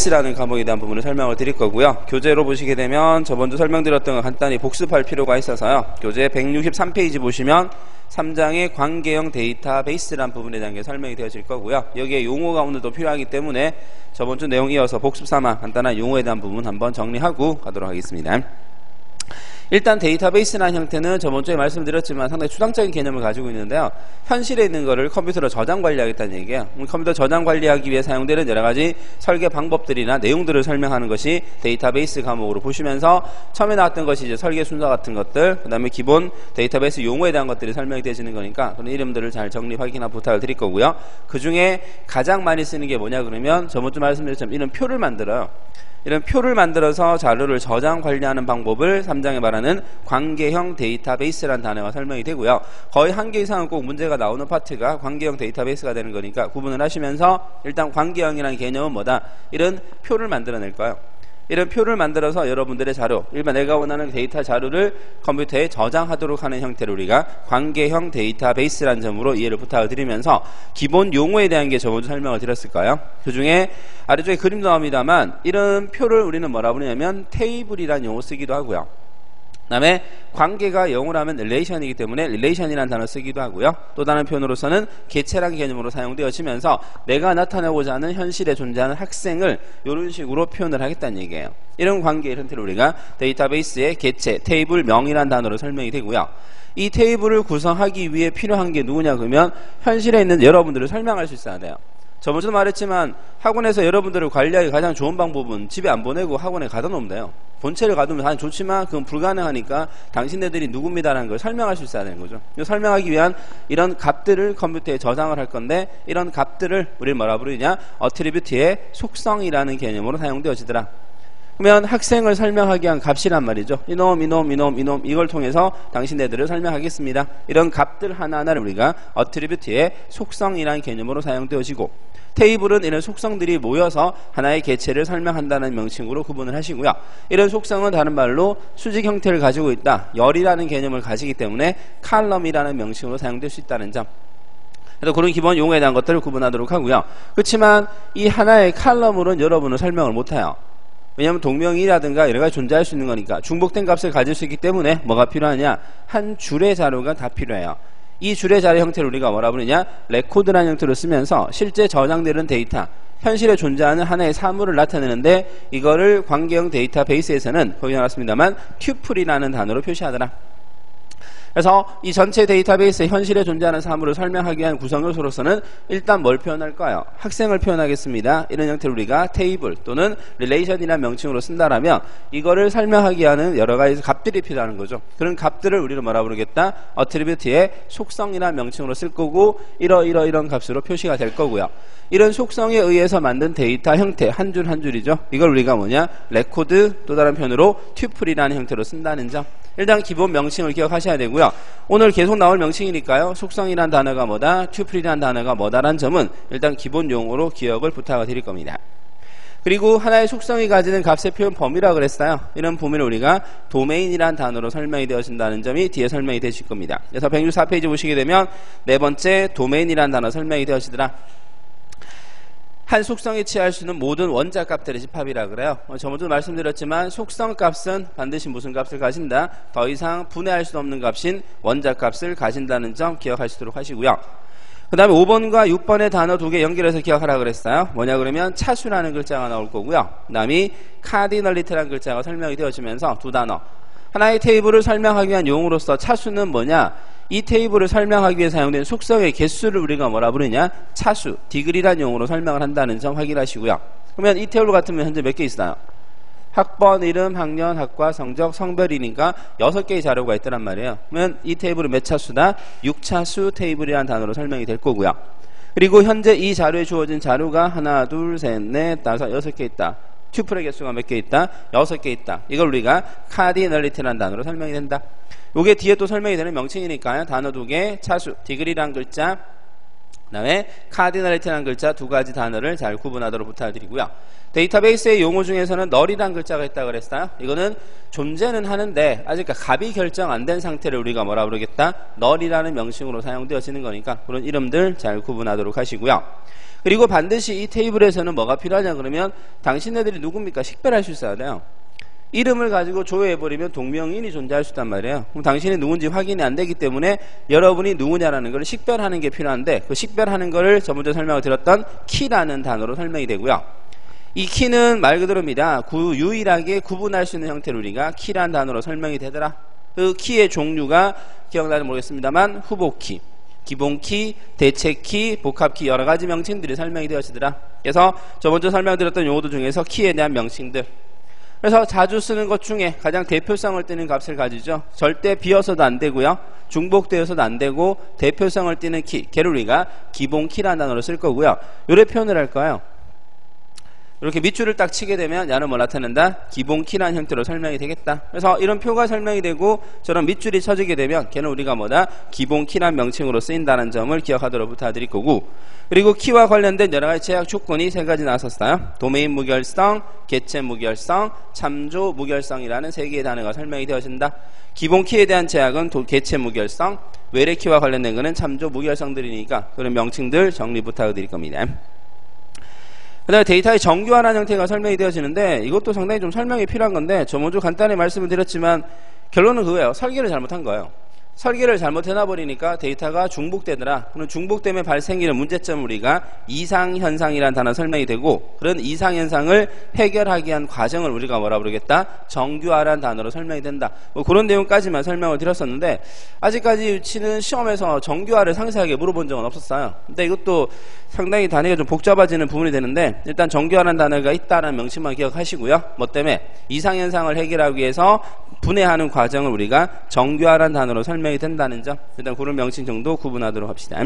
베이스라는 과목에 대한 부분을 설명을 드릴 거고요. 교재로 보시게 되면 저번주 설명드렸던 거 간단히 복습할 필요가 있어서요. 교재 163페이지 보시면 3장의 관계형 데이터베이스라는 부분에 대한 게 설명이 되어질 거고요. 여기에 용어가 오늘도 필요하기 때문에 저번주 내용 이어서 복습 삼아 간단한 용어에 대한 부분 한번 정리하고 가도록 하겠습니다. 일단 데이터베이스라는 형태는 저번주에 말씀드렸지만 상당히 추상적인 개념을 가지고 있는데요. 현실에 있는 거를 컴퓨터로 저장 관리하겠다는 얘기예요. 컴퓨터 저장 관리하기 위해 사용되는 여러 가지 설계 방법들이나 내용들을 설명하는 것이 데이터베이스 과목으로 보시면서 처음에 나왔던 것이 이제 설계 순서 같은 것들, 그 다음에 기본 데이터베이스 용어에 대한 것들이 설명이 되어지는 거니까 그런 이름들을 잘 정리 확인하고 부탁을 드릴 거고요. 그 중에 가장 많이 쓰는 게 뭐냐 그러면 저번주 말씀드렸지만 이런 표를 만들어요. 이런 표를 만들어서 자료를 저장 관리하는 방법을 3장에 말하는 관계형 데이터베이스라는 단어가 설명이 되고요. 거의 한 개 이상은 꼭 문제가 나오는 파트가 관계형 데이터베이스가 되는 거니까 구분을 하시면서 일단 관계형이라는 개념은 뭐다? 이런 표를 만들어낼 거예요. 이런 표를 만들어서 여러분들의 자료, 일반 내가 원하는 데이터 자료를 컴퓨터에 저장하도록 하는 형태를 우리가 관계형 데이터베이스라는 점으로 이해를 부탁을 드리면서 기본 용어에 대한 게 저번주 설명을 드렸을 거예요. 그 중에 아래쪽에 그림 나옵니다만 이런 표를 우리는 뭐라 부르냐면 테이블이라는 용어 쓰기도 하고요. 그 다음에 관계가 영어로 하면 relation이기 때문에 relation이라는 단어 쓰기도 하고요. 또 다른 표현으로서는 개체라는 개념으로 사용되어지면서 내가 나타내고자 하는 현실에 존재하는 학생을 이런 식으로 표현을 하겠다는 얘기예요. 이런 관계의 형태를 우리가 데이터베이스의 개체, 테이블명이라는 단어로 설명이 되고요. 이 테이블을 구성하기 위해 필요한 게 누구냐 그러면 현실에 있는 여러분들을 설명할 수 있어야 돼요. 저번주도 말했지만 학원에서 여러분들을 관리하기 가장 좋은 방법은 집에 안 보내고 학원에 가다 놓으면 돼요. 본체를 가두면 다 좋지만 그건 불가능하니까 당신네들이 누굽니다라는 걸 설명할 수 있어야 되는 거죠. 설명하기 위한 이런 값들을 컴퓨터에 저장을 할 건데 이런 값들을 우리는 뭐라 부르냐? 어트리뷰트의 속성이라는 개념으로 사용되어지더라. 그러면 학생을 설명하기 위한 값이란 말이죠. 이놈 이걸 통해서 당신네들을 설명하겠습니다. 이런 값들 하나하나를 우리가 어트리뷰트의 속성이라는 개념으로 사용되어지고 테이블은 이런 속성들이 모여서 하나의 개체를 설명한다는 명칭으로 구분을 하시고요. 이런 속성은 다른 말로 수직 형태를 가지고 있다. 열이라는 개념을 가지기 때문에 칼럼이라는 명칭으로 사용될 수 있다는 점. 그래서 그런 기본 용어에 대한 것들을 구분하도록 하고요. 그렇지만 이 하나의 칼럼으로는 여러분은 설명을 못해요. 왜냐하면 동명이라든가 여러 가지 존재할 수 있는 거니까 중복된 값을 가질 수 있기 때문에 뭐가 필요하냐? 한 줄의 자료가 다 필요해요. 이 줄의 자료 형태를 우리가 뭐라 부르냐? 레코드라는 형태로 쓰면서 실제 저장되는 데이터, 현실에 존재하는 하나의 사물을 나타내는데 이거를 관계형 데이터베이스에서는 거기 나왔습니다만 튜플이라는 단어로 표시하더라. 그래서 이 전체 데이터베이스의 현실에 존재하는 사물을 설명하기 위한 구성 요소로서는 일단 뭘 표현할까요? 학생을 표현하겠습니다. 이런 형태를 우리가 테이블 또는 릴레이션이라는 명칭으로 쓴다라면 이거를 설명하기 위한 여러 가지 값들이 필요한 거죠. 그런 값들을 우리는 뭐라 부르겠다? 어트리뷰트의 속성이라는 명칭으로 쓸 거고 이런 값으로 표시가 될 거고요. 이런 속성에 의해서 만든 데이터 형태 한 줄 한 줄이죠. 이걸 우리가 뭐냐? 레코드 또 다른 표현으로 튜플이라는 형태로 쓴다는 점. 일단 기본 명칭을 기억하셔야 되고요. 오늘 계속 나올 명칭이니까요. 속성이란 단어가 뭐다? 튜플이란 단어가 뭐다라는 점은 일단 기본 용어로 기억을 부탁을 드릴 겁니다. 그리고 하나의 속성이 가지는 값의 표현 범위라고 그랬어요. 이런 범위를 우리가 도메인이라는 단어로 설명이 되어진다는 점이 뒤에 설명이 되실 겁니다. 그래서 164페이지 보시게 되면 네 번째 도메인이라는 단어 설명이 되어지더라. 한 속성에 취할 수 있는 모든 원자 값들의 집합이라 그래요. 저번도 말씀드렸지만 속성 값은 반드시 무슨 값을 가진다? 더 이상 분해할 수 없는 값인 원자 값을 가진다는 점 기억하시도록 하시고요. 그 다음에 5번과 6번의 단어 두 개 연결해서 기억하라 그랬어요. 뭐냐 그러면 차수라는 글자가 나올 거고요. 그 다음에 카디널리티라는 글자가 설명이 되어지면서 두 단어. 하나의 테이블을 설명하기 위한 용어로서 차수는 뭐냐? 이 테이블을 설명하기 위해 사용된 속성의 개수를 우리가 뭐라 부르냐? 차수, 디그리라는 용어로 설명을 한다는 점 확인하시고요. 그러면 이 테이블 같으면 현재 몇 개 있어요? 학번, 이름, 학년, 학과, 성적, 성별이니까 6개의 자료가 있다란 말이에요. 그러면 이 테이블은 몇 차수다? 6차수 테이블이라는 단어로 설명이 될 거고요. 그리고 현재 이 자료에 주어진 자료가 하나, 둘, 셋, 넷, 다섯, 6개 있다. 튜플의 개수가 몇 개 있다? 6개 있다. 이걸 우리가 카디널리티라는 단어로 설명이 된다. 요게 뒤에 또 설명이 되는 명칭이니까요. 단어 두 개, 차수, 디그리라는 글자, 그 다음에 카디널리티라는 글자 두 가지 단어를 잘 구분하도록 부탁드리고요. 데이터베이스의 용어 중에서는 널이라는 글자가 있다고 그랬어요. 이거는 존재는 하는데 아직 값이 결정 안 된 상태를 우리가 뭐라 부르겠다? 널이라는 명칭으로 사용되어지는 거니까 그런 이름들 잘 구분하도록 하시고요. 그리고 반드시 이 테이블에서는 뭐가 필요하냐 그러면 당신네들이 누굽니까? 식별할 수 있어야 돼요. 이름을 가지고 조회해버리면 동명이인이 존재할 수 있단 말이에요. 그럼 당신이 누군지 확인이 안 되기 때문에 여러분이 누구냐라는 걸 식별하는 게 필요한데, 그 식별하는 거를 저 먼저 설명을 드렸던 키라는 단어로 설명이 되고요. 이 키는 말 그대로입니다. 유일하게 구분할 수 있는 형태로 우리가 키라는 단어로 설명이 되더라. 그 키의 종류가 기억나는지 모르겠습니다만 후보키, 기본키, 대체키, 복합키 여러 가지 명칭들이 설명이 되어지더라. 그래서 저 먼저 설명드렸던 용어들 중에서 키에 대한 명칭들, 그래서 자주 쓰는 것 중에 가장 대표성을 띠는 값을 가지죠. 절대 비어서도 안 되고요, 중복되어서도 안 되고 대표성을 띠는 키, 걔를 우리가 기본키라는 단어로 쓸 거고요. 요래 표현을 할까요? 이렇게 밑줄을 딱 치게 되면 야는 뭐 나타낸다? 기본키라는 형태로 설명이 되겠다. 그래서 이런 표가 설명이 되고 저런 밑줄이 쳐지게 되면 걔는 우리가 뭐다? 기본키라는 명칭으로 쓰인다는 점을 기억하도록 부탁드릴 거고, 그리고 키와 관련된 여러 가지 제약 조건이 세 가지 나왔었어요. 도메인 무결성, 개체 무결성, 참조 무결성이라는 세 개의 단어가 설명이 되어진다. 기본키에 대한 제약은 개체 무결성, 외래키와 관련된 거는 참조 무결성들이니까 그런 명칭들 정리 부탁드릴 겁니다. 그 다음에 데이터의 정교화라는 형태가 설명이 되어지는데, 이것도 상당히 좀 설명이 필요한 건데 저 먼저 간단히 말씀을 드렸지만 결론은 그거예요. 설계를 잘못한 거예요. 설계를 잘못해놔버리니까 데이터가 중복되더라. 그럼 중복되면 발생기는 문제점을 우리가 이상현상이라는 단어 설명이 되고, 그런 이상현상을 해결하기 위한 과정을 우리가 뭐라 부르겠다? 정교화라는 단어로 설명이 된다. 뭐 그런 내용까지만 설명을 드렸었는데, 아직까지 유치는 시험에서 정교화를 상세하게 물어본 적은 없었어요. 근데 이것도 상당히 단위가 좀 복잡해지는 부분이 되는데, 일단 정교화라는 단어가 있다는 명칭만 기억하시고요. 뭐 때문에? 이상현상을 해결하기 위해서 분해하는 과정을 우리가 정교화라는 단어로 설명이 된다는 점, 일단 그런 명칭 정도 구분하도록 합시다.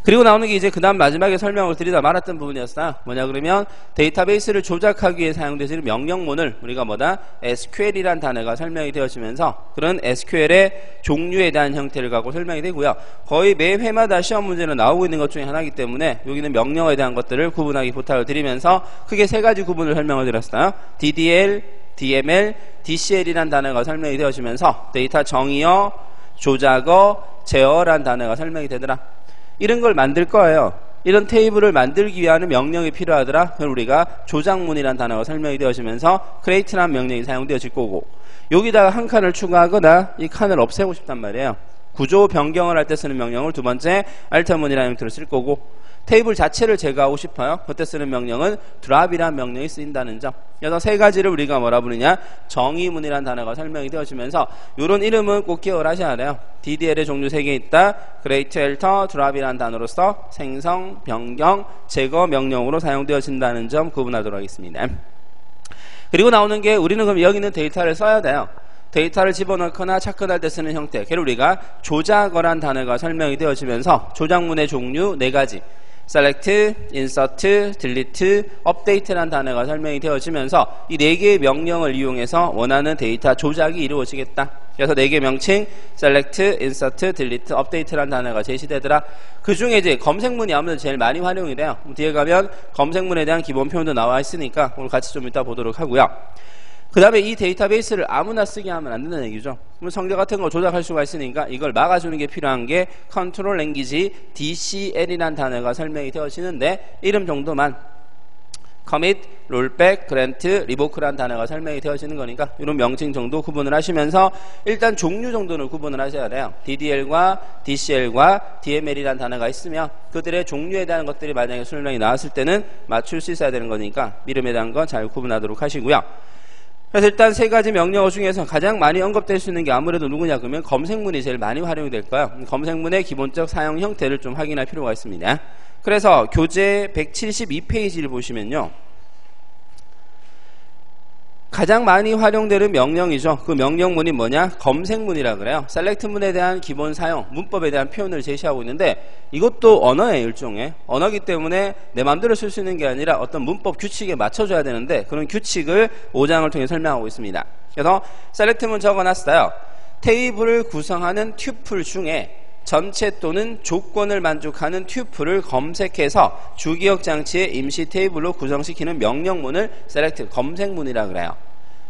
그리고 나오는 게 이제 그 다음 마지막에 설명을 드리다 말았던 부분이었어요. 뭐냐 그러면 데이터베이스를 조작하기 위해 사용되는 명령문을 우리가 뭐다? SQL이란 단어가 설명이 되어지면서 그런 SQL의 종류에 대한 형태를 갖고 설명이 되고요. 거의 매 회마다 시험 문제는 나오고 있는 것 중에 하나이기 때문에 여기는 명령어에 대한 것들을 구분하기 부탁을 드리면서 크게 세 가지 구분을 설명을 드렸어요. DDL, DML, DCL이란 단어가 설명이 되어지면서 데이터 정의어, 조작어, 제어란 단어가 설명이 되더라. 이런 걸 만들 거예요. 이런 테이블을 만들기 위한 명령이 필요하더라. 그걸 우리가 조작문이란 단어가 설명이 되어지면서 create라는 명령이 사용되어질 거고, 여기다가 한 칸을 추가하거나 이 칸을 없애고 싶단 말이에요. 구조 변경을 할 때 쓰는 명령을 두 번째 alter문이라는 형태로 쓸 거고, 테이블 자체를 제거하고 싶어요. 그때 쓰는 명령은 drop이라는 명령이 쓰인다는 점. 그래서 세 가지를 우리가 뭐라 부르냐? 정의문이라는 단어가 설명이 되어지면서 이런 이름은 꼭 기억을 하셔야 돼요. DDL의 종류 3개 있다. create, alter, drop이라는 단어로서 생성, 변경, 제거 명령으로 사용되어진다는 점 구분하도록 하겠습니다. 그리고 나오는 게 우리는 그럼 여기 있는 데이터를 써야 돼요. 데이터를 집어넣거나 착근할 때 쓰는 형태, 걔를 우리가 조작어란 단어가 설명이 되어지면서 조작문의 종류 4가지, select, insert, delete, update라는 단어가 설명이 되어지면서 이 4개의 명령을 이용해서 원하는 데이터 조작이 이루어지겠다. 그래서 4개 명칭 select, insert, delete, update라는 단어가 제시되더라. 그 중에 이제 검색문이 아무래도 제일 많이 활용이 돼요. 뒤에 가면 검색문에 대한 기본 표현도 나와 있으니까 오늘 같이 좀 이따 보도록 하고요. 그 다음에 이 데이터베이스를 아무나 쓰게 하면 안 된다는 얘기죠. 그럼 성질 같은 거 조작할 수가 있으니까 이걸 막아주는 게 필요한 게 컨트롤 랭귀지 DCL이라는 단어가 설명이 되어지는데, 이름 정도만 commit, rollback, grant, revoke라는 단어가 설명이 되어지는 거니까 이런 명칭 정도 구분을 하시면서 일단 종류 정도는 구분을 하셔야 돼요. DDL과 DCL과 DML이라는 단어가 있으면 그들의 종류에 대한 것들이 만약에 설명이 나왔을 때는 맞출 수 있어야 되는 거니까 이름에 대한 건 잘 구분하도록 하시고요. 그래서 일단 3가지 명령어 중에서 가장 많이 언급될 수 있는 게 아무래도 누구냐 그러면 검색문이 제일 많이 활용이 될 거예요. 검색문의 기본적 사용 형태를 좀 확인할 필요가 있습니다. 그래서 교재 172페이지를 보시면요, 가장 많이 활용되는 명령이죠. 그 명령문이 뭐냐? 검색문이라 그래요. 셀렉트문에 대한 기본 사용, 문법에 대한 표현을 제시하고 있는데, 이것도 언어예요. 일종의 언어기 때문에 내 마음대로 쓸 수 있는 게 아니라 어떤 문법 규칙에 맞춰줘야 되는데, 그런 규칙을 5장을 통해 설명하고 있습니다. 그래서 셀렉트문 적어놨어요. 테이블을 구성하는 튜플 중에 전체 또는 조건을 만족하는 튜플을 검색해서 주기억 장치의 임시 테이블로 구성시키는 명령문을 select, 검색문이라 그래요.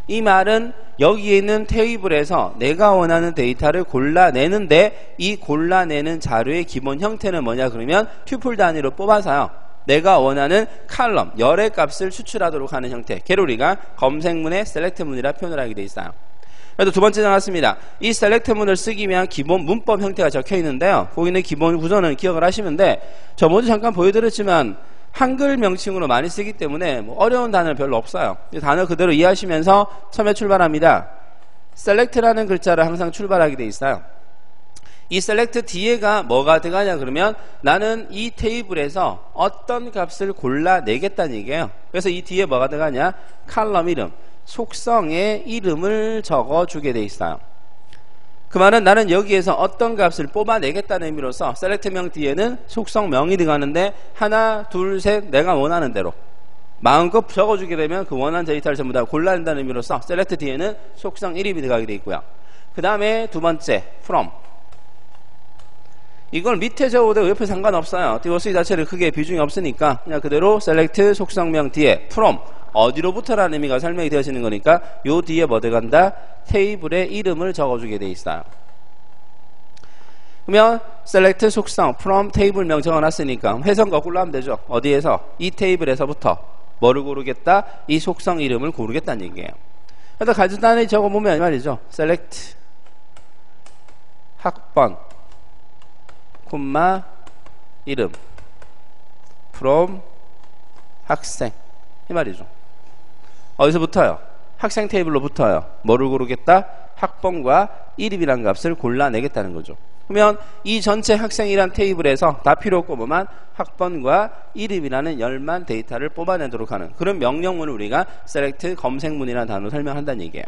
이 말은 여기에 있는 테이블에서 내가 원하는 데이터를 골라내는데 이 골라내는 자료의 기본 형태는 뭐냐 그러면 튜플 단위로 뽑아서요. 내가 원하는 칼럼, 열의 값을 추출하도록 하는 형태. 걔를 우리가 검색문의 셀렉트문이라 표현을 하게 돼 있어요. 그래도 두 번째 나왔습니다. 이 셀렉트문을 쓰기 위한 기본 문법 형태가 적혀 있는데요. 거기 있는 기본 구조는 기억을 하시면 돼. 저번에 잠깐 보여드렸지만 한글 명칭으로 많이 쓰기 때문에 뭐 어려운 단어는 별로 없어요. 이 단어 그대로 이해하시면서 처음에 출발합니다. select라는 글자를 항상 출발하게 돼 있어요. 이 select 뒤에가 뭐가 들어가냐 그러면 나는 이 테이블에서 어떤 값을 골라내겠다는 얘기예요. 그래서 이 뒤에 뭐가 들어가냐? 컬럼 이름, 속성의 이름을 적어주게 돼 있어요. 그 말은 나는 여기에서 어떤 값을 뽑아내겠다는 의미로서 select명 뒤에는 속성명이 들어가는데 하나, 둘, 셋 내가 원하는 대로 마음껏 적어주게 되면 그 원하는 데이터를 전부 다 골라낸다는 의미로서 select 뒤에는 속성 이름이 들어가게 돼 있고요. 그 다음에 두 번째 from. 이걸 밑에 적어도 옆에 상관없어요. 디버스 자체를 크게 비중이 없으니까 그냥 그대로 select 속성명 뒤에 from 어디로부터라는 의미가 설명이 되어지는 거니까 요 뒤에 뭐 들어간다? 테이블의 이름을 적어주게 돼 있어요. 그러면 select 속성 from 테이블명 적어놨으니까 해석 거꾸로 하면 되죠. 어디에서? 이 테이블에서부터 뭐를 고르겠다? 이 속성 이름을 고르겠다는 얘기예요. 그래서 간단히 적어보면 말이죠. select 학번 콤마 이름 from 학생 이 말이죠. 어디서 붙어요? 학생 테이블로 붙어요. 뭐를 고르겠다? 학번과 이름이라는 값을 골라내겠다는 거죠. 그러면 이 전체 학생이란 테이블에서 다 필요 없고 뭐만 학번과 이름이라는 열만 데이터를 뽑아내도록 하는 그런 명령문을 우리가 select 검색문이라는 단어로 설명한다는 얘기예요.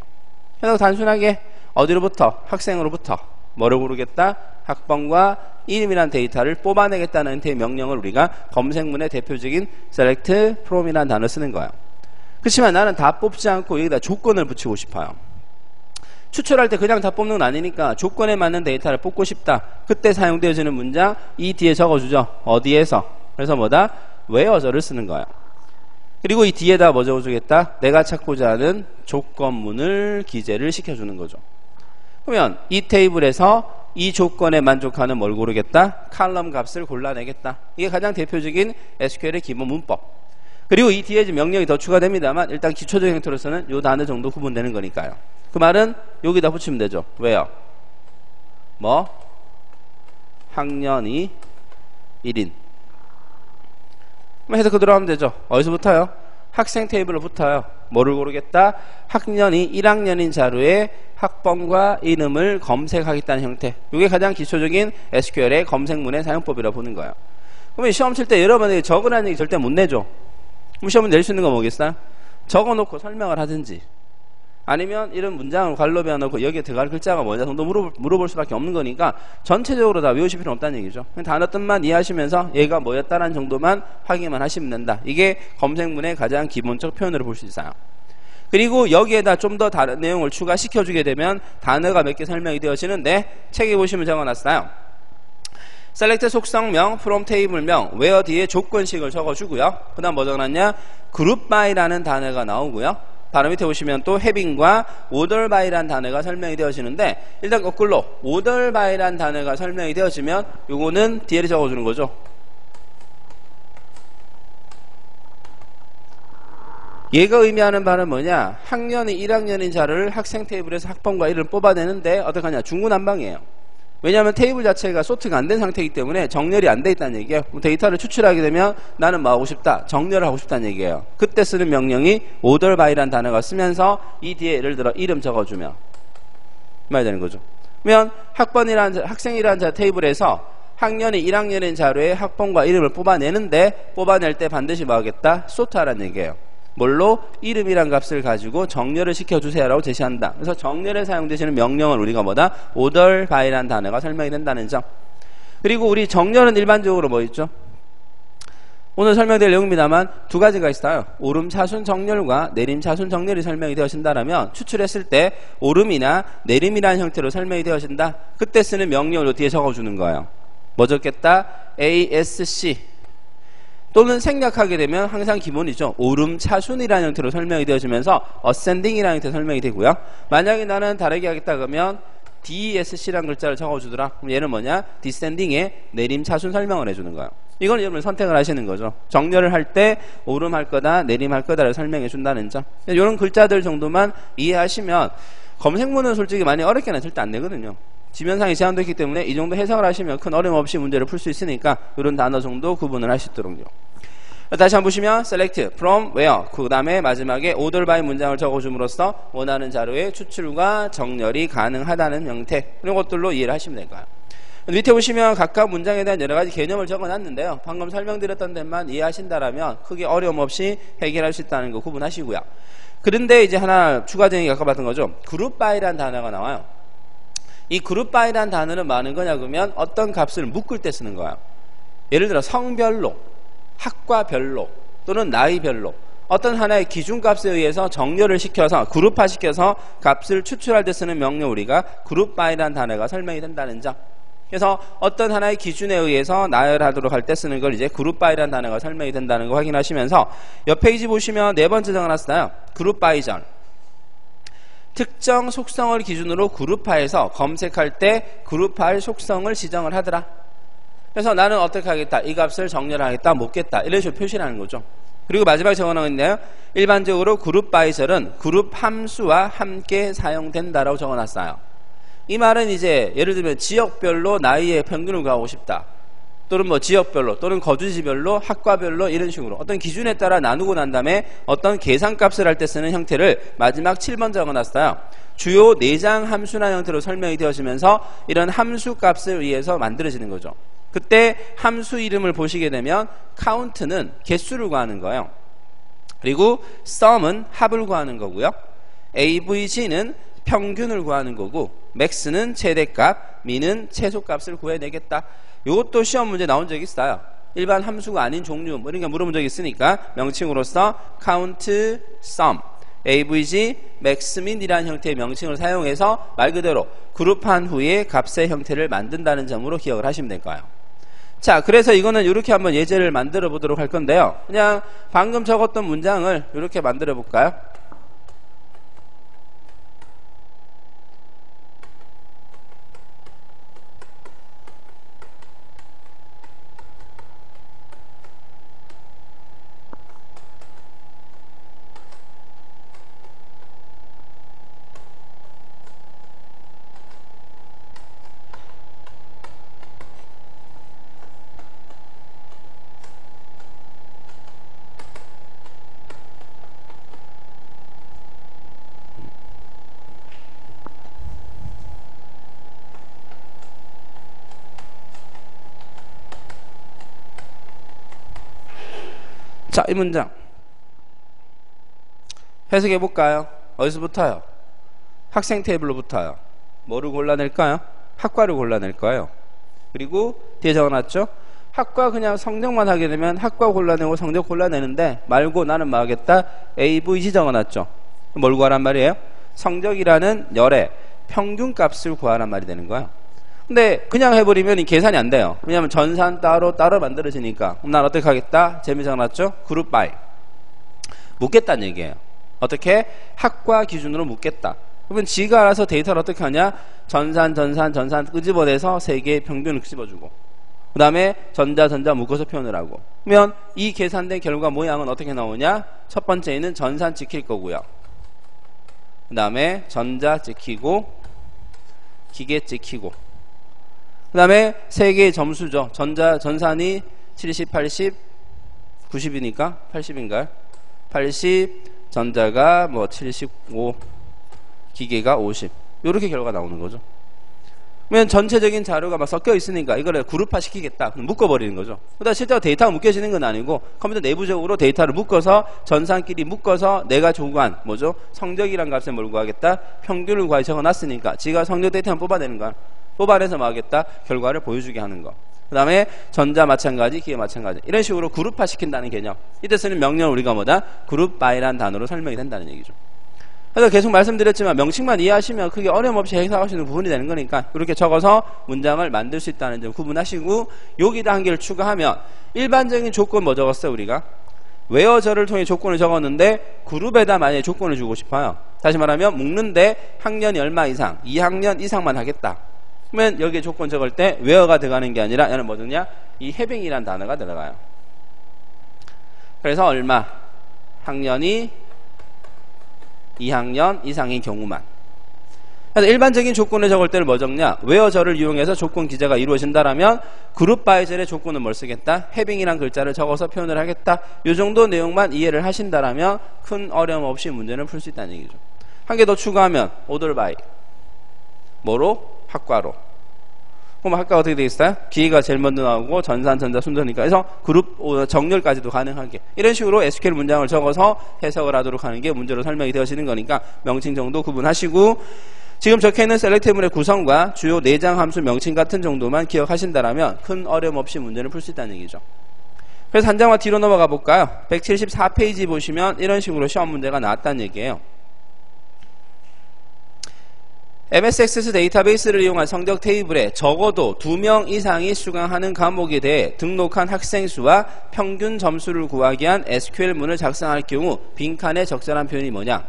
그래서 단순하게 어디로부터? 학생으로부터 뭐를 고르겠다? 학번과 이름이라는 데이터를 뽑아내겠다는 형태의 명령을 우리가 검색문의 대표적인 select from이라는 단어를 쓰는 거예요. 그렇지만 나는 다 뽑지 않고 여기다 조건을 붙이고 싶어요. 추출할 때 그냥 다 뽑는 건 아니니까 조건에 맞는 데이터를 뽑고 싶다. 그때 사용되어지는 문장 이 뒤에 적어주죠. 어디에서? 그래서 뭐다? where서를 쓰는 거예요. 그리고 이 뒤에다 뭐 적어주겠다? 내가 찾고자 하는 조건문을 기재를 시켜주는 거죠. 그러면 이 테이블에서 이 조건에 만족하는 뭘 고르겠다? 칼럼 값을 골라내겠다. 이게 가장 대표적인 SQL의 기본 문법. 그리고 이 뒤에 명령이 더 추가됩니다만 일단 기초적인 형태로서는 이 단어 정도 구분되는 거니까요. 그 말은 여기다 붙이면 되죠. 왜요? 뭐? 학년이 1인. 해서 그대로 하면 되죠. 어디서 붙어요? 학생 테이블로 붙어요. 뭐를 고르겠다? 학년이 1학년인 자료에 학번과 이름을 검색하겠다는 형태. 이게 가장 기초적인 SQL의 검색문의 사용법이라고 보는 거예요. 그러면 시험 칠 때 여러분들이 적으라는 얘기 절대 못 내죠. 그럼 시험은 낼 수 있는 거 뭐겠어요? 적어놓고 설명을 하든지 아니면 이런 문장을 관로 배워놓고 여기에 들어갈 글자가 뭐냐 정도 물어볼 수밖에 없는 거니까 전체적으로 다 외우실 필요는 없다는 얘기죠. 단어 뜻만 이해하시면서 얘가 뭐였다라는 정도만 확인만 하시면 된다. 이게 검색문의 가장 기본적 표현으로 볼 수 있어요. 그리고 여기에다 좀 더 다른 내용을 추가시켜주게 되면 단어가 몇 개 설명이 되어지는데 책에 보시면 적어놨어요. select 속성명, from 테이블명, where 뒤에 조건식을 적어주고요. 그 다음 뭐 적어놨냐? group by라는 단어가 나오고요. 바로 밑에 보시면 또 having과 order by라는 단어가 설명이 되어지는데 일단 거꾸로 order by라는 단어가 설명이 되어지면 요거는 뒤에 적어주는 거죠. 얘가 의미하는 바는 뭐냐? 학년이 1학년인 자를 학생 테이블에서 학번과 이름을 뽑아내는데 어떻게 하냐? 중구난방이에요. 왜냐하면 테이블 자체가 소트가 안 된 상태이기 때문에 정렬이 안 돼 있다는 얘기예요. 데이터를 추출하게 되면 나는 뭐 하고 싶다? 정렬을 하고 싶다는 얘기예요. 그때 쓰는 명령이 order by라는 단어가 쓰면서 이 뒤에 예를 들어 이름 적어주면 말이 되는 거죠. 그러면 학생이라는 자 테이블에서 학년이 1학년인 자료에 학번과 이름을 뽑아내는데 뽑아낼 때 반드시 뭐 하겠다? sort하라는 얘기예요. 뭘로? 이름이란 값을 가지고 정렬을 시켜주세요라고 제시한다. 그래서 정렬에 사용되시는 명령을 우리가 뭐다? order by라는 단어가 설명이 된다는 점. 그리고 우리 정렬은 일반적으로 뭐 있죠? 오늘 설명될 내용입니다만 두 가지가 있어요. 오름차순 정렬과 내림차순 정렬이 설명이 되어진다면 추출했을 때 오름이나 내림이라는 형태로 설명이 되어진다. 그때 쓰는 명령을 뒤에 적어주는 거예요. 뭐 적겠다? ASC 또는 생략하게 되면 항상 기본이죠. 오름차순이라는 형태로 설명이 되어지면서 ascending이라는 형태로 설명이 되고요. 만약에 나는 다르게 하겠다 그러면 DESC라는 글자를 적어주더라. 그럼 얘는 뭐냐? descending의 내림차순 설명을 해주는 거예요. 이건 여러분 선택을 하시는 거죠. 정렬을 할 때 오름할 거다, 내림할 거다를 설명해 준다는 점. 이런 글자들 정도만 이해하시면 검색문은 솔직히 많이 어렵게는 절대 안 되거든요. 지면상이 제한되어 있기 때문에 이 정도 해석을 하시면 큰 어려움 없이 문제를 풀 수 있으니까 이런 단어 정도 구분을 할 수 있도록요. 다시 한번 보시면 select from where 그 다음에 마지막에 order by 문장을 적어줌으로써 원하는 자료의 추출과 정렬이 가능하다는 형태 이런 것들로 이해를 하시면 될 거예요. 밑에 보시면 각각 문장에 대한 여러 가지 개념을 적어놨는데요. 방금 설명드렸던 데만 이해하신다라면 크게 어려움 없이 해결할 수 있다는 거 구분하시고요. 그런데 이제 하나 추가적인 게 아까 봤던 거죠. group by라는 단어가 나와요. 이 group by라는 단어는 많은 거냐 그러면 어떤 값을 묶을 때 쓰는 거예요. 예를 들어 성별로, 학과별로 또는 나이별로 어떤 하나의 기준값에 의해서 정렬을 시켜서 그룹화시켜서 값을 추출할 때 쓰는 명령 우리가 group by라는 단어가 설명이 된다는 점. 그래서 어떤 하나의 기준에 의해서 나열하도록 할 때 쓰는 걸 이제 group by라는 단어가 설명이 된다는 거 확인하시면서 옆 페이지 보시면 네 번째 적어놨어요. group by 전. 특정 속성을 기준으로 그룹화해서 검색할 때 그룹화할 속성을 지정을 하더라. 그래서 나는 어떻게 하겠다. 이 값을 정렬하겠다. 묻겠다. 이런 식으로 표시를 하는 거죠. 그리고 마지막에 적어놓은데요. 일반적으로 그룹 바이절은 그룹 함수와 함께 사용된다라고 적어놨어요. 이 말은 이제 예를 들면 지역별로 나이의 평균을 구하고 싶다. 또는 뭐 지역별로 또는 거주지별로 학과별로 이런 식으로 어떤 기준에 따라 나누고 난 다음에 어떤 계산값을 할 때 쓰는 형태를 마지막 7번 적어놨어요. 주요 내장 함수나 형태로 설명이 되어지면서 이런 함수 값을 의해서 만들어지는 거죠. 그때 함수 이름을 보시게 되면 count는 개수를 구하는 거예요. 그리고 sum은 합을 구하는 거고요. avg는 평균을 구하는 거고 max는 최대값, min은 최소값을 구해내겠다. 이것도 시험 문제 나온 적이 있어요. 일반 함수가 아닌 종류 뭐 이런 게 물어본 적이 있으니까 명칭으로서 count, sum, avg, max, min이라는 형태의 명칭을 사용해서 말 그대로 그룹한 후에 값의 형태를 만든다는 점으로 기억을 하시면 될 거예요. 자, 그래서 이거는 이렇게 한번 예제를 만들어 보도록 할 건데요. 그냥 방금 적었던 문장을 이렇게 만들어 볼까요? 자, 이 문장 해석해 볼까요? 어디서부터요? 학생 테이블로부터요. 뭐를 골라낼까요? 학과를 골라낼 거예요. 그리고 뒤에 적어놨죠? 학과 그냥 성적만 하게 되면 학과 골라내고 성적 골라내는데 말고 나는 뭐 하겠다? AVG 적어놨죠? 뭘 구하란 말이에요? 성적이라는 열의 평균값을 구하란 말이 되는 거예요. 근데 그냥 해버리면 이 계산이 안 돼요. 왜냐하면 전산 따로 만들어지니까. 그럼 난 어떻게 하겠다? 재미 적어놨죠? 그룹 바이. 묻겠다는 얘기예요. 어떻게? 학과 기준으로 묻겠다. 그러면 지가 알아서 데이터를 어떻게 하냐? 전산 끄집어내서 세 개의 평균을 끄집어주고 그 다음에 전자 묶어서 표현을 하고 그러면 이 계산된 결과 모양은 어떻게 나오냐? 첫 번째는 전산 찍힐 거고요. 그 다음에 전자 찍히고 기계 찍히고 그 다음에 세 개의 점수죠. 전산이 70, 80, 90이니까 80인가요? 80, 전자가 뭐 75, 기계가 50. 이렇게 결과가 나오는 거죠. 그러면 전체적인 자료가 막 섞여 있으니까 이거를 그룹화 시키겠다. 그럼 묶어버리는 거죠. 그러다 실제로 데이터가 묶여지는 건 아니고 컴퓨터 내부적으로 데이터를 묶어서 전산끼리 묶어서 내가 조구한 뭐죠? 성적이란 값에 뭘 구하겠다? 평균을 구하게 적어놨으니까 지가 성적 데이터만 뽑아내는 거야. 뽑아내서 뭐 하겠다? 결과를 보여주게 하는 거. 그 다음에 전자 마찬가지, 기계 마찬가지. 이런 식으로 그룹화 시킨다는 개념. 이때 쓰는 명령을 우리가 뭐다? 그룹 바이라는 단어로 설명이 된다는 얘기죠. 그래서 계속 말씀드렸지만 명칭만 이해하시면 크게 어려움 없이 해석할 수 있는 부분이 되는 거니까 이렇게 적어서 문장을 만들 수 있다는 점 구분하시고, 여기다 한 개를 추가하면 일반적인 조건 뭐 적었어요? 우리가 웨어저를 통해 조건을 적었는데 그룹에다 만약에 조건을 주고 싶어요. 다시 말하면 묶는데 학년이 얼마 이상, 2학년 이상만 하겠다. 그러면 여기에 조건 적을 때 웨어가 들어가는 게 아니라 얘는 뭐 드냐? 이 having이라는 단어가 들어가요. 그래서 얼마? 학년이 2학년 이상인 경우만. 그래서 일반적인 조건을 적을 때는 뭐 적냐? 웨어저를 이용해서 조건 기재가 이루어진다라면 그룹 바이절의 조건은 뭘 쓰겠다? having이란 글자를 적어서 표현을 하겠다. 이 정도 내용만 이해를 하신다라면 큰 어려움 없이 문제는 풀 수 있다는 얘기죠. 한 개 더 추가하면 order by. 뭐로? 학과로. 그럼 학과가 어떻게 되어 있어요? 기계가 제일 먼저 나오고 전산, 전자 순서니까. 그래서 그룹 정렬까지도 가능하게. 이런 식으로 SQL 문장을 적어서 해석을 하도록 하는 게 문제로 설명이 되어지는 거니까 명칭 정도 구분하시고, 지금 적혀있는 셀렉트문의 구성과 주요 내장 함수 명칭 같은 정도만 기억하신다라면 큰 어려움 없이 문제를 풀 수 있다는 얘기죠. 그래서 한 장만 뒤로 넘어가 볼까요? 174페이지 보시면 이런 식으로 시험 문제가 나왔다는 얘기예요. MS 액세스 데이터베이스를 이용한 성적 테이블에 적어도 2명 이상이 수강하는 과목에 대해 등록한 학생 수와 평균 점수를 구하기 위한 SQL문을 작성할 경우 빈칸에 적절한 표현이 뭐냐?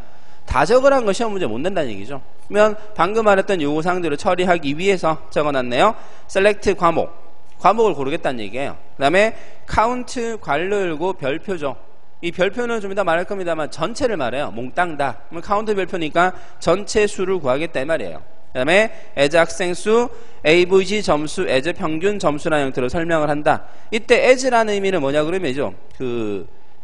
다 적으라는 건 시험 문제 못 낸다는 얘기죠. 그러면 방금 말했던 요구사항들을 처리하기 위해서 적어놨네요. select 과목을 고르겠다는 얘기예요. 그 다음에 count 괄호 열고 별표죠. 이 별표는 좀 이따 말할 겁니다만 전체를 말해요. 몽땅 다. 그러면 카운트 별표니까 전체 수를 구하겠다 이 말이에요. 그 다음에 as 학생 수, average 점수, as 평균 점수라는 형태로 설명을 한다. 이때 as라는 의미는 뭐냐 그러면죠.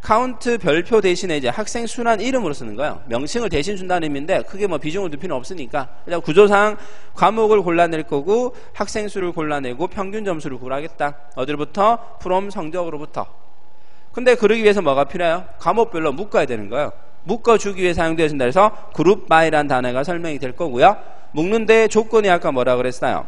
카운트 별표 대신에 이제 학생 수란 이름으로 쓰는 거예요. 명칭을 대신 준다는 의미인데 크게 뭐 비중을 둘 필요는 없으니까 그냥 구조상 과목을 골라낼 거고 학생 수를 골라내고 평균 점수를 구하겠다. 어디로부터? from 성적으로부터. 근데 그러기 위해서 뭐가 필요해요? 과목별로 묶어야 되는 거예요. 묶어주기 위해 사용되어진다 해서 group by라는 단어가 설명이 될 거고요. 묶는데 조건이 아까 뭐라 그랬어요?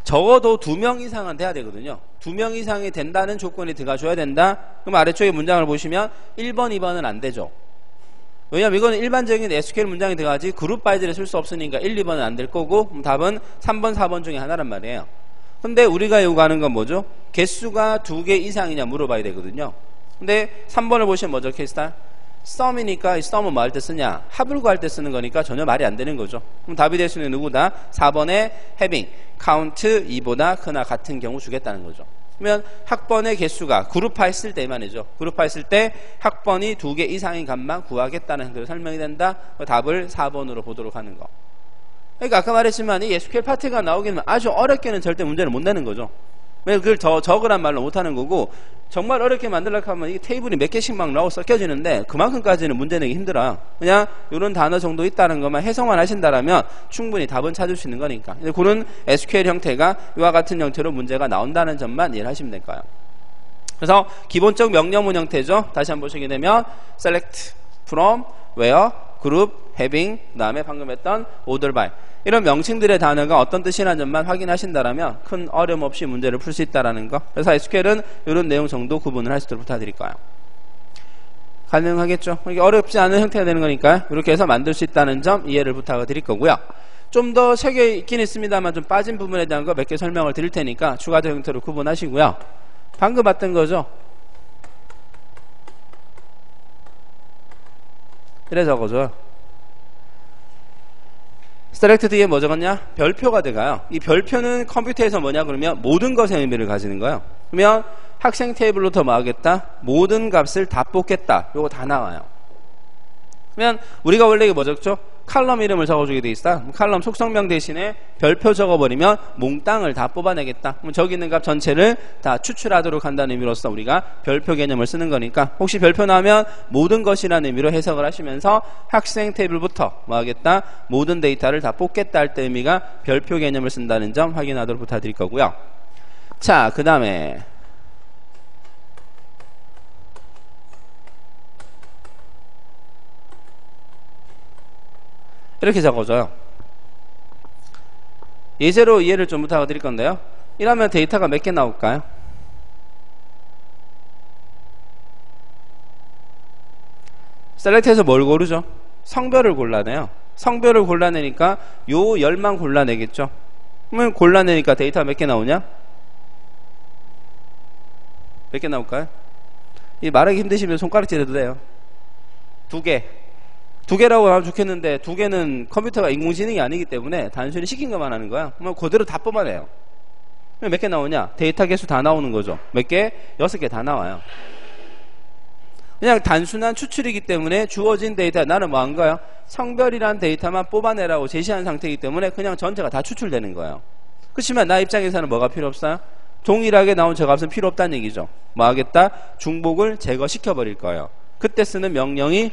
적어도 2명 이상은 돼야 되거든요. 2명 이상이 된다는 조건이 들어가줘야 된다. 그럼 아래쪽에 문장을 보시면 1번, 2번은 안 되죠. 왜냐면 이거는 일반적인 SQL 문장이 들어가지 그룹 바이들을 쓸 수 없으니까 1, 2번은 안 될 거고, 그럼 답은 3번, 4번 중에 하나란 말이에요. 근데 우리가 요구하는 건 뭐죠? 개수가 2개 이상이냐 물어봐야 되거든요. 근데 3번을 보시면 뭐 적혀있어요? 썸이니까 이 썸은 뭐 할 때 쓰냐? 합을 구할 때 쓰는 거니까 전혀 말이 안 되는 거죠. 그럼 답이 될 수 있는 누구다? 4번에 having, count 2보다 크나 같은 경우 주겠다는 거죠. 그러면 학번의 개수가 그룹화 했을 때 말이죠. 그룹화 했을 때 학번이 2개 이상인 값만 구하겠다는 형태로 설명이 된다. 답을 4번으로 보도록 하는 거. 그러니까 아까 말했지만 이 SQL 파트가 나오기는 아주 어렵게는 절대 문제를 못 내는 거죠. 왜 그걸 적으란 말로 못하는 거고, 정말 어렵게 만들려고 하면 이 테이블이 몇 개씩 막 나오고 섞여지는데 그만큼까지는 문제 내기 힘들어요. 그냥 이런 단어 정도 있다는 것만 해석만 하신다라면 충분히 답은 찾을 수 있는 거니까. 그런 SQL 형태가 이와 같은 형태로 문제가 나온다는 점만 이해를 하시면 될까요? 그래서 기본적 명령문 형태죠. 다시 한번 보시게 되면 select, from, where, group, having, 그 다음에 방금 했던 order by, 이런 명칭들의 단어가 어떤 뜻이라는 점만 확인하신다라면 큰 어려움 없이 문제를 풀 수 있다는 거. 그래서 SQL은 이런 내용 정도 구분을 하시도록 부탁드릴까요? 가능하겠죠? 이게 어렵지 않은 형태가 되는 거니까 이렇게 해서 만들 수 있다는 점 이해를 부탁을 드릴 거고요. 좀 더 책에 있긴 있습니다만 좀 빠진 부분에 대한 거 몇 개 설명을 드릴 테니까 추가적 형태로 구분하시고요. 방금 봤던 거죠? 이래 적어줘요. select 뒤에 뭐 적었냐? 별표가 들어가요. 이 별표는 컴퓨터에서 뭐냐 그러면 모든 것의 의미를 가지는 거예요. 그러면 학생 테이블로부터 뭐 하겠다? 모든 값을 다 뽑겠다. 요거 다 나와요. 그러면 우리가 원래 이게 뭐 적죠? 칼럼 이름을 적어주게 돼 있어. 칼럼 속성명 대신에 별표 적어버리면 몽땅을 다 뽑아내겠다. 그럼 저기 있는 값 전체를 다 추출하도록 한다는 의미로서 우리가 별표 개념을 쓰는 거니까, 혹시 별표 나오면 모든 것이라는 의미로 해석을 하시면서 학생 테이블부터 뭐 하겠다? 모든 데이터를 다 뽑겠다 할 때 의미가 별표 개념을 쓴다는 점 확인하도록 부탁드릴 거고요. 자, 그 다음에 이렇게 적어줘요. 예제로 이해를 좀 부탁을 드릴 건데요. 이러면 데이터가 몇 개 나올까요? 셀렉트에서 뭘 고르죠? 성별을 골라내요. 성별을 골라내니까 요 열만 골라내겠죠. 그러면 골라내니까 데이터가 몇 개 나오냐? 몇 개 나올까요? 이 말하기 힘드시면 손가락질해도 돼요. 2개. 2개라고 하면 좋겠는데 2개는 컴퓨터가 인공지능이 아니기 때문에 단순히 시킨 것만 하는 거야. 그러면 그대로 다 뽑아내요. 몇 개 나오냐? 데이터 개수 다 나오는 거죠. 몇 개? 6개 다 나와요. 그냥 단순한 추출이기 때문에 주어진 데이터, 나는 뭐 한 거야? 성별이란 데이터만 뽑아내라고 제시한 상태이기 때문에 그냥 전체가 다 추출되는 거예요. 그렇지만 나 입장에서는 뭐가 필요 없어요? 동일하게 나온 저 값은 필요 없다는 얘기죠. 뭐 하겠다? 중복을 제거시켜 버릴 거예요. 그때 쓰는 명령이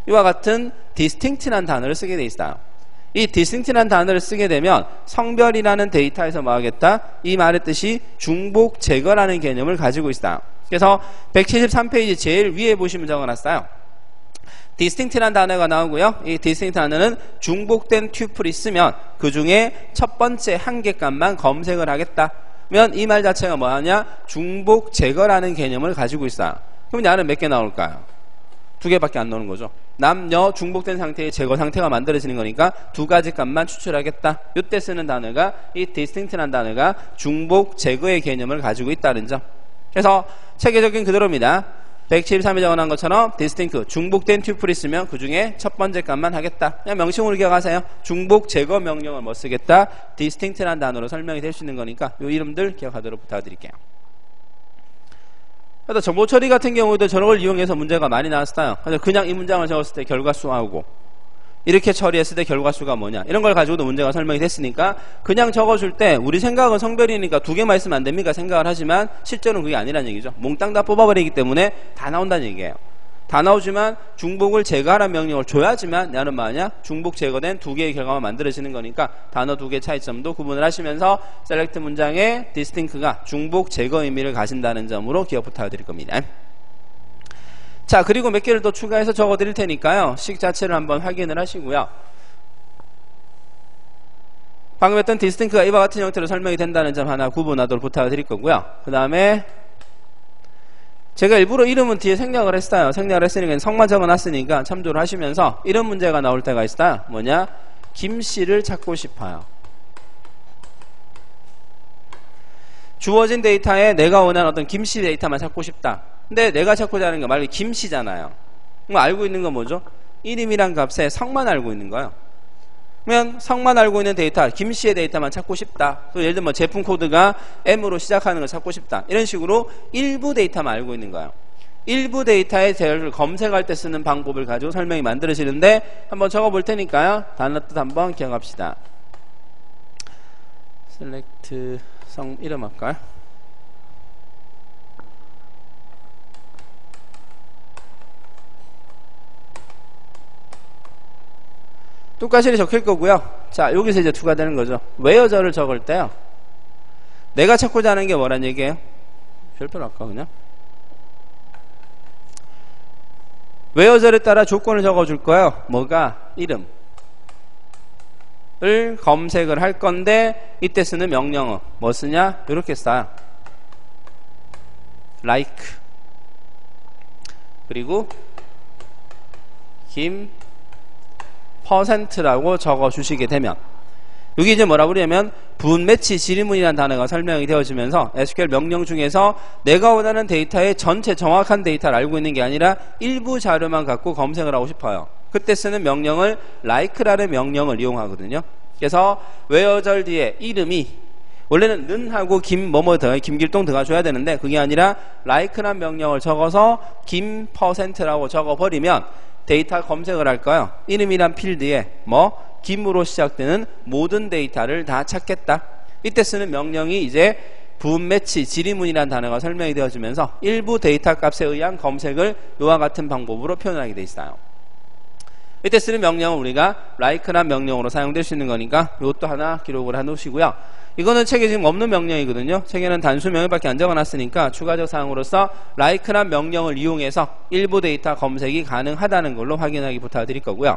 이와 같은 distinct라는 단어를 쓰게 돼 있어요. 이 distinct라는 단어를 쓰게 되면 성별이라는 데이터에서 뭐 하겠다? 이 말의 뜻이 중복 제거라는 개념을 가지고 있어요. 그래서 173페이지 제일 위에 보시면 적어놨어요. distinct라는 단어가 나오고요. 이 distinct 단어는 중복된 튜플이 있으면 그 중에 첫 번째 한 개 값만 검색을 하겠다. 그러면 이 말 자체가 뭐하냐? 중복 제거라는 개념을 가지고 있어요. 그럼 야는 몇 개 나올까요? 2개밖에 안 나오는 거죠. 남녀 중복된 상태의 제거 상태가 만들어지는 거니까 2가지 값만 추출하겠다. 이때 쓰는 단어가 이 distinct라는 단어가 중복 제거의 개념을 가지고 있다는 점. 그래서 체계적인 그대로입니다. 173에 적어놓은 것처럼 distinct, 중복된 튜플이 있으면 그 중에 첫 번째 값만 하겠다. 그냥 명칭으로 기억하세요. 중복 제거 명령을 뭐 쓰겠다? distinct라는 단어로 설명이 될 수 있는 거니까 이 이름들 기억하도록 부탁드릴게요. 그래서 정보 처리 같은 경우도 저런 걸 이용해서 문제가 많이 나왔어요. 그래서 그냥 이 문장을 적었을 때 결과수하고 이렇게 처리했을 때 결과수가 뭐냐 이런 걸 가지고도 문제가 설명이 됐으니까 그냥 적어줄 때 우리 생각은 성별이니까 2개만 있으면 안 됩니까 생각을 하지만 실제로는 그게 아니라는 얘기죠. 몽땅 다 뽑아버리기 때문에 다 나온다는 얘기예요. 다 나오지만 중복을 제거하라는 명령을 줘야지만 나는 뭐하냐? 중복 제거된 2개의 결과만 만들어지는 거니까 단어 2개 차이점도 구분을 하시면서 셀렉트 문장의 distinct가 중복 제거 의미를 가진다는 점으로 기억 부탁드릴 겁니다. 자, 그리고 몇 개를 더 추가해서 적어 드릴 테니까요. 식 자체를 한번 확인을 하시고요. 방금 했던 distinct가 이와 같은 형태로 설명이 된다는 점 하나 구분하도록 부탁을 드릴 거고요. 그 다음에 제가 일부러 이름은 뒤에 생략을 했어요. 생략을 했으니까 성만 적어놨으니까 참조를 하시면서 이런 문제가 나올 때가 있어요. 뭐냐? 김씨를 찾고 싶어요. 주어진 데이터에 내가 원하는 어떤 김씨 데이터만 찾고 싶다. 근데 내가 찾고자 하는 게 말 그대로 김씨잖아요. 그럼 알고 있는 건 뭐죠? 이름이란 값에 성만 알고 있는 거예요. 그러면 성만 알고 있는 데이터, 김씨의 데이터만 찾고 싶다. 또 예를 들면 제품 코드가 M으로 시작하는 걸 찾고 싶다. 이런 식으로 일부 데이터만 알고 있는 거예요. 일부 데이터의 제어를 검색할 때 쓰는 방법을 가지고 설명이 만들어지는데 한번 적어볼 테니까요. 단어 뜻 한번 기억합시다. 셀렉트 성 이름 할까요? 똑같이 적힐 거고요. 자, 여기서 이제 투가 되는 거죠. where저를 적을 때요. 내가 찾고자 하는 게 뭐란 얘기예요? 별표로 할까 그냥? where저에 따라 조건을 적어줄 거예요. 뭐가? 이름을 검색을 할 건데 이때 쓰는 명령어 뭐 쓰냐? 이렇게 써요. like 그리고 김 %라고 적어 주시게 되면 여기 이제 뭐라고 그러냐면 분매치 지리문이라는 단어가 설명이 되어지면서 SQL 명령 중에서 내가 원하는 데이터의 전체 정확한 데이터를 알고 있는 게 아니라 일부 자료만 갖고 검색을 하고 싶어요. 그때 쓰는 명령을 like라는 명령을 이용하거든요. 그래서 where절 뒤에 이름이 원래는 는하고 김뭐뭐 더 김길동 들어가줘야 되는데 그게 아니라 like라는 명령을 적어서 김 %라고 적어버리면 데이터 검색을 할까요? 이름이란 필드에 뭐 김으로 시작되는 모든 데이터를 다 찾겠다. 이때 쓰는 명령이 이제 분매치 지리문이라는 단어가 설명이 되어지면서 일부 데이터 값에 의한 검색을 이와 같은 방법으로 표현하게 돼 있어요. 이때 쓰는 명령은 우리가 like란 명령으로 사용될 수 있는 거니까 이것도 하나 기록을 해 놓으시고요. 이거는 책에 지금 없는 명령이거든요. 책에는 단수 명령밖에 안 적어놨으니까 추가적 사항으로서 like란 명령을 이용해서 일부 데이터 검색이 가능하다는 걸로 확인하기 부탁드릴 거고요.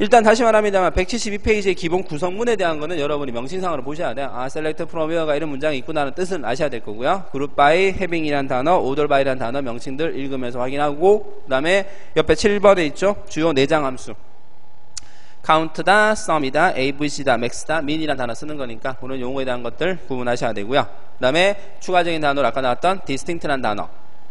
일단 다시 말합니다만 172페이지의 기본 구성문에 대한 거는 여러분이 명칭상으로 보셔야 돼요. 아, select from where가 이런 문장이 있구나는 뜻은 아셔야 될 거고요. group by, having이란 단어, order by라는 단어 명칭들 읽으면서 확인하고, 그 다음에 옆에 7번에 있죠. 주요 내장 함수. count다, sum이다, avc다, max다, min이라는 단어 쓰는 거니까 그런 용어에 대한 것들 구분하셔야 되고요. 그 다음에 추가적인 단어로 아까 나왔던 distinct라는 단어,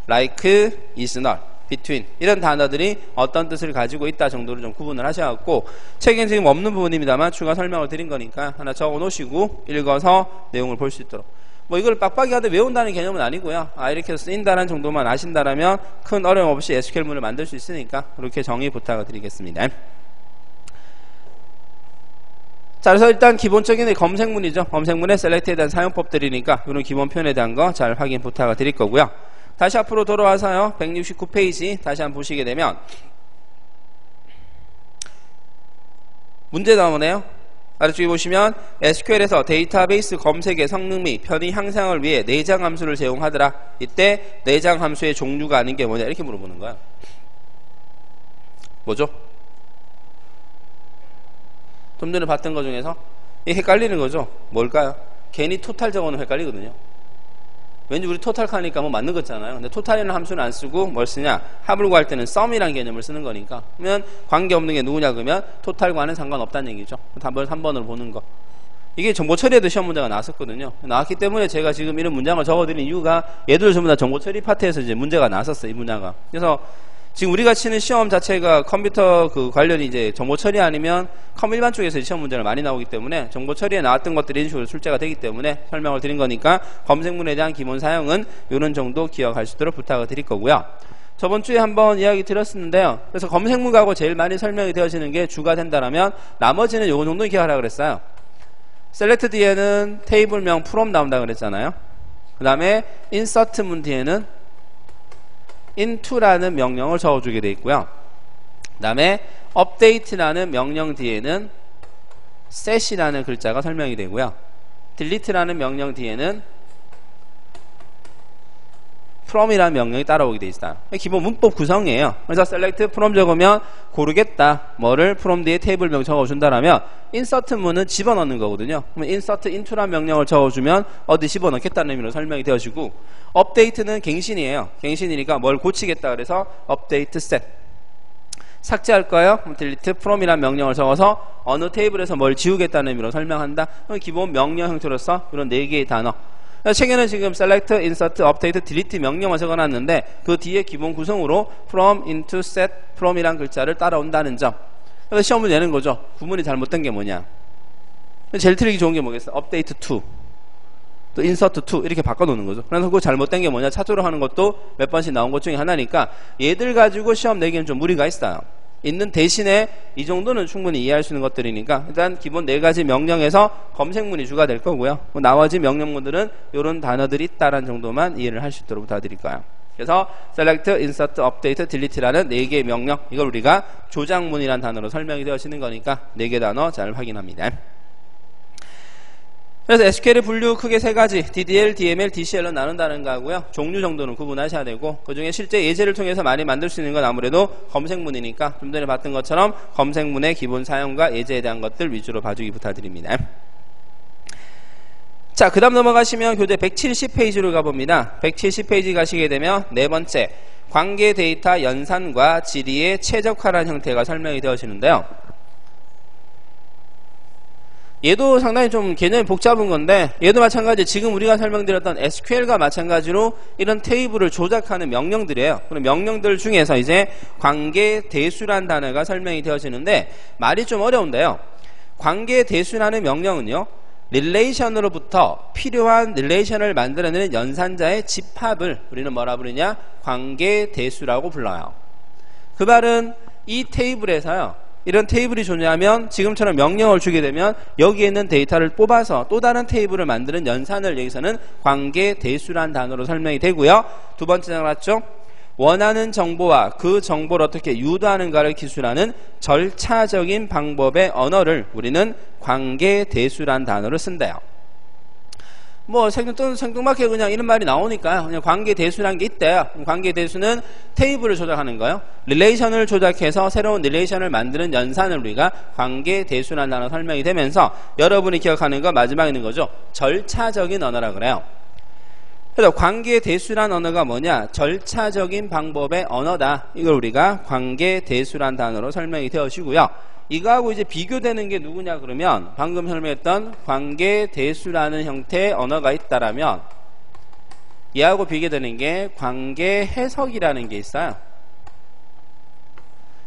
like, is not, between 이런 단어들이 어떤 뜻을 가지고 있다 정도로 좀 구분을 하셔갖고, 책엔 지금 없는 부분입니다만 추가 설명을 드린 거니까 하나 적어 놓으시고 읽어서 내용을 볼 수 있도록. 뭐 이걸 빡빡이 하되 외운다는 개념은 아니고요. 아, 이렇게 쓰인다는 정도만 아신다라면 큰 어려움 없이 SQL문을 만들 수 있으니까 그렇게 정의 부탁을 드리겠습니다. 자, 그래서 일단 기본적인 검색문이죠. 검색문의 셀렉트에 대한 사용법들이니까 이런 기본 표현에 대한 거 잘 확인 부탁을 드릴 거고요. 다시 앞으로 돌아와서요. 169페이지 다시 한번 보시게 되면 문제 나오네요. 아래쪽에 보시면 SQL에서 데이터베이스 검색의 성능 및 편의 향상을 위해 내장 함수를 제공하더라. 이때 내장 함수의 종류가 아닌 게 뭐냐 이렇게 물어보는 거야. 뭐죠? 좀 전에 봤던 것 중에서 이게 헷갈리는 거죠. 뭘까요? 괜히 토탈 적어놓으면 헷갈리거든요. 왠지 우리 토탈 하니까 뭐 맞는 거잖아요. 근데 토탈이라는 함수는 안 쓰고 뭘 쓰냐? 합을 구할 때는 sum이라는 개념을 쓰는 거니까. 그러면 관계없는 게 누구냐 그러면 토탈과는 상관없다는 얘기죠. 한번 3번으로 보는 거. 이게 정보 처리에도 시험 문제가 나왔었거든요. 나왔기 때문에 제가 지금 이런 문장을 적어드린 이유가 얘들 전부 다 정보 처리 파트에서 이제 문제가 나왔었어요. 이 문제가. 그래서 지금 우리가 치는 시험 자체가 컴퓨터 그 관련이 이제 정보 처리 아니면 일반 쪽에서 시험 문제가 많이 나오기 때문에 정보 처리에 나왔던 것들이 이런 식으로 출제가 되기 때문에 설명을 드린 거니까 검색문에 대한 기본 사용은 이런 정도 기억할 수 있도록 부탁을 드릴 거고요. 저번 주에 한번 이야기 드렸었는데요. 그래서 검색문하고 제일 많이 설명이 되어지는 게 주가 된다라면 나머지는 요거 정도 기억하라고 그랬어요. select 뒤에는 테이블명 from 나온다고 그랬잖아요. 그 다음에 insert 문 뒤에는 into라는 명령을 적어주게 되어 있고요. 그 다음에 update라는 명령 뒤에는 set이라는 글자가 설명이 되고요. delete라는 명령 뒤에는 from이라는 명령이 따라오게 되어 있어요. 기본 문법 구성이에요. 그래서 select from 적으면 고르겠다. 뭐를 from 뒤에 테이블명 적어준다라면 insert 문은 집어넣는 거거든요. 그러면 insert into라는 명령을 적어주면 어디 집어넣겠다는 의미로 설명이 되어지고, update는 갱신이에요. 갱신이니까 뭘 고치겠다 그래서 update set. 삭제할 거예요. delete from이라는 명령을 적어서 어느 테이블에서 뭘 지우겠다는 의미로 설명한다. 기본 명령 형태로서 이런 4개의 단어. 책에는 지금 select, insert, update, delete 명령을 적어놨는데 그 뒤에 기본 구성으로 from, into, set, from이란 글자를 따라온다는 점. 그래서 시험을 내는 거죠. 구문이 잘못된 게 뭐냐. 제일 틀리기 좋은 게 뭐겠어? update to, 또 insert to 이렇게 바꿔놓는 거죠. 그래서 그 잘못된 게 뭐냐 찾도록 하는 것도 몇 번씩 나온 것 중에 하나니까 얘들 가지고 시험 내기는 좀 무리가 있어요. 있는 대신에 이 정도는 충분히 이해할 수 있는 것들이니까 일단 기본 4가지 명령에서 검색문이 주가 될 거고요. 나머지 명령문들은 이런 단어들이 있다라는 정도만 이해를 할 수 있도록 부탁드릴까요. 그래서 select, insert, update, delete라는 4개의 명령, 이걸 우리가 조작문이라는 단어로 설명이 되어지는 거니까 4개 단어 잘 확인합니다. 그래서 SQL의 분류 크게 3가지, DDL, DML, DCL로 나눈다는 거고요. 종류 정도는 구분하셔야 되고, 그 중에 실제 예제를 통해서 많이 만들 수 있는 건 아무래도 검색문이니까 좀 전에 봤던 것처럼 검색문의 기본 사용과 예제에 대한 것들 위주로 봐주기 부탁드립니다. 자, 그 다음 넘어가시면 교재 170페이지로 가봅니다. 170페이지 가시게 되면 4번째, 관계 데이터 연산과 질의에 최적화라는 형태가 설명이 되어지는데요. 얘도 상당히 좀 개념이 복잡한 건데, 얘도 마찬가지 지금 우리가 설명드렸던 SQL과 마찬가지로 이런 테이블을 조작하는 명령들이에요. 그럼 명령들 중에서 이제 관계 대수라는 단어가 설명이 되어지는데 말이 좀 어려운데요. 관계 대수라는 명령은요, 릴레이션으로부터 필요한 릴레이션을 만들어내는 연산자의 집합을 우리는 뭐라 부르냐? 관계 대수라고 불러요. 그 말은 이 테이블에서요, 이런 테이블이 존재하면 지금처럼 명령을 주게 되면 여기에 있는 데이터를 뽑아서 또 다른 테이블을 만드는 연산을 여기서는 관계 대수란 단어로 설명이 되고요. 두 번째 나왔죠. 원하는 정보와 그 정보를 어떻게 유도하는가를 기술하는 절차적인 방법의 언어를 우리는 관계 대수란 단어를 쓴대요. 뭐 생뚱맞게 그냥 이런 말이 나오니까요. 그냥 관계대수라는 게 있대요. 관계대수는 테이블을 조작하는 거예요. 릴레이션을 조작해서 새로운 릴레이션을 만드는 연산을 우리가 관계대수라는 단어 설명이 되면서 여러분이 기억하는 거 마지막에 있는 거죠. 절차적인 언어라 그래요. 그래서 관계대수란 언어가 뭐냐? 절차적인 방법의 언어다. 이걸 우리가 관계대수란 단어로 설명이 되어지고요. 이거하고 이제 비교되는 게 누구냐 그러면 방금 설명했던 관계대수라는 형태의 언어가 있다라면 얘하고 비교되는 게 관계해석이라는 게 있어요.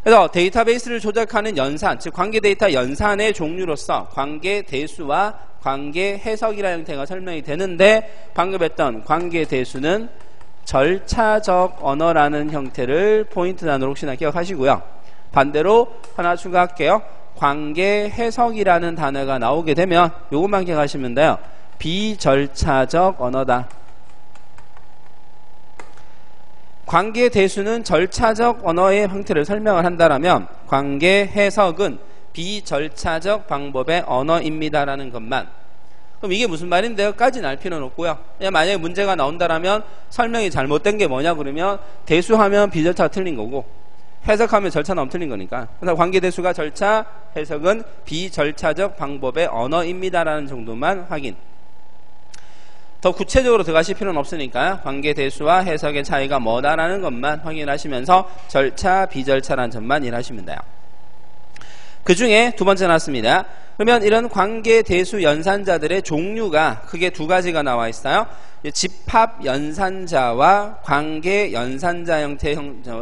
그래서 데이터베이스를 조작하는 연산, 즉 관계데이터 연산의 종류로서 관계대수와 관계해석이라는 형태가 설명이 되는데 방금 했던 관계대수는 절차적 언어라는 형태를 포인트 단어로 혹시나 기억하시고요. 반대로 하나 추가할게요. 관계해석이라는 단어가 나오게 되면 이것만 기억하시면 돼요. 비절차적 언어다. 관계대수는 절차적 언어의 형태를 설명을 한다라면 관계해석은 비절차적 방법의 언어입니다라는 것만. 그럼 이게 무슨 말인데요? 까지는 알 필요는 없고요. 그냥 만약에 문제가 나온다라면 설명이 잘못된 게 뭐냐 그러면 대수하면 비절차가 틀린 거고 해석하면 절차는 엄틀린 거니까. 그래서 관계대수가 절차, 해석은 비절차적 방법의 언어입니다라는 정도만 확인. 더 구체적으로 들어가실 필요는 없으니까 관계대수와 해석의 차이가 뭐다라는 것만 확인하시면서 절차, 비절차라는 점만 이해하시면 돼요. 그 중에 두 번째 나왔습니다. 그러면 이런 관계대수 연산자들의 종류가 크게 두 가지가 나와 있어요. 집합 연산자와 관계 연산자 형태의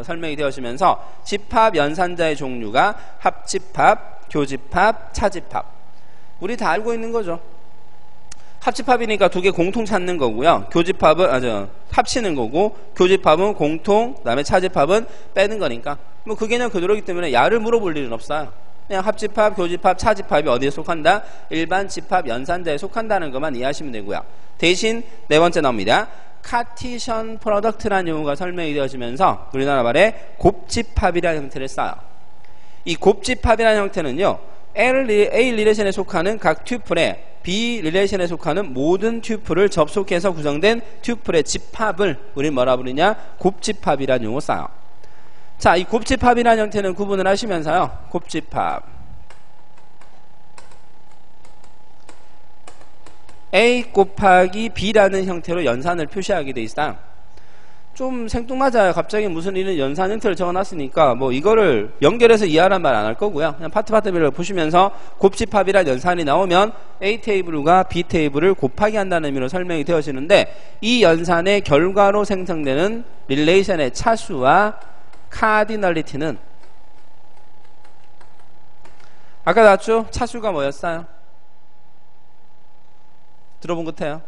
설명이 되어지면서 집합 연산자의 종류가 합집합, 교집합, 차집합. 우리 다 알고 있는 거죠. 합집합이니까 두 개 공통 찾는 거고요. 교집합은 합치는 거고 교집합은 공통, 그다음에 차집합은 빼는 거니까 뭐 그 개념 그대로이기 때문에 야를 물어볼 일은 없어요. 그냥 합집합, 교집합, 차집합이 어디에 속한다? 일반 집합 연산자에 속한다는 것만 이해하시면 되고요. 대신 네 번째 나옵니다. 카티션 프로덕트라는 용어가 설명이 되어지면서 우리나라 말에 곱집합이라는 형태를 써요. 이 곱집합이라는 형태는요. A 릴레이션에 속하는 각 튜플에 B 릴레이션에 속하는 모든 튜플을 접속해서 구성된 튜플의 집합을 우리 뭐라 부르냐? 곱집합이라는 용어 써요. 자, 이 곱집합이라는 형태는 구분을 하시면서요. 곱집합 A 곱하기 B라는 형태로 연산을 표시하게 돼 있어요. 좀 생뚱맞아요. 갑자기 무슨 이런 연산 형태를 적어놨으니까 뭐 이거를 연결해서 이해하란 말 안 할 거고요. 그냥 파트별로 보시면서 곱집합이라는 연산이 나오면 A 테이블과 B 테이블을 곱하기 한다는 의미로 설명이 되어지는데 이 연산의 결과로 생성되는 릴레이션의 차수와 카디널리티는 아까 나왔죠? 차수가 뭐였어요? 들어본 것 같아요.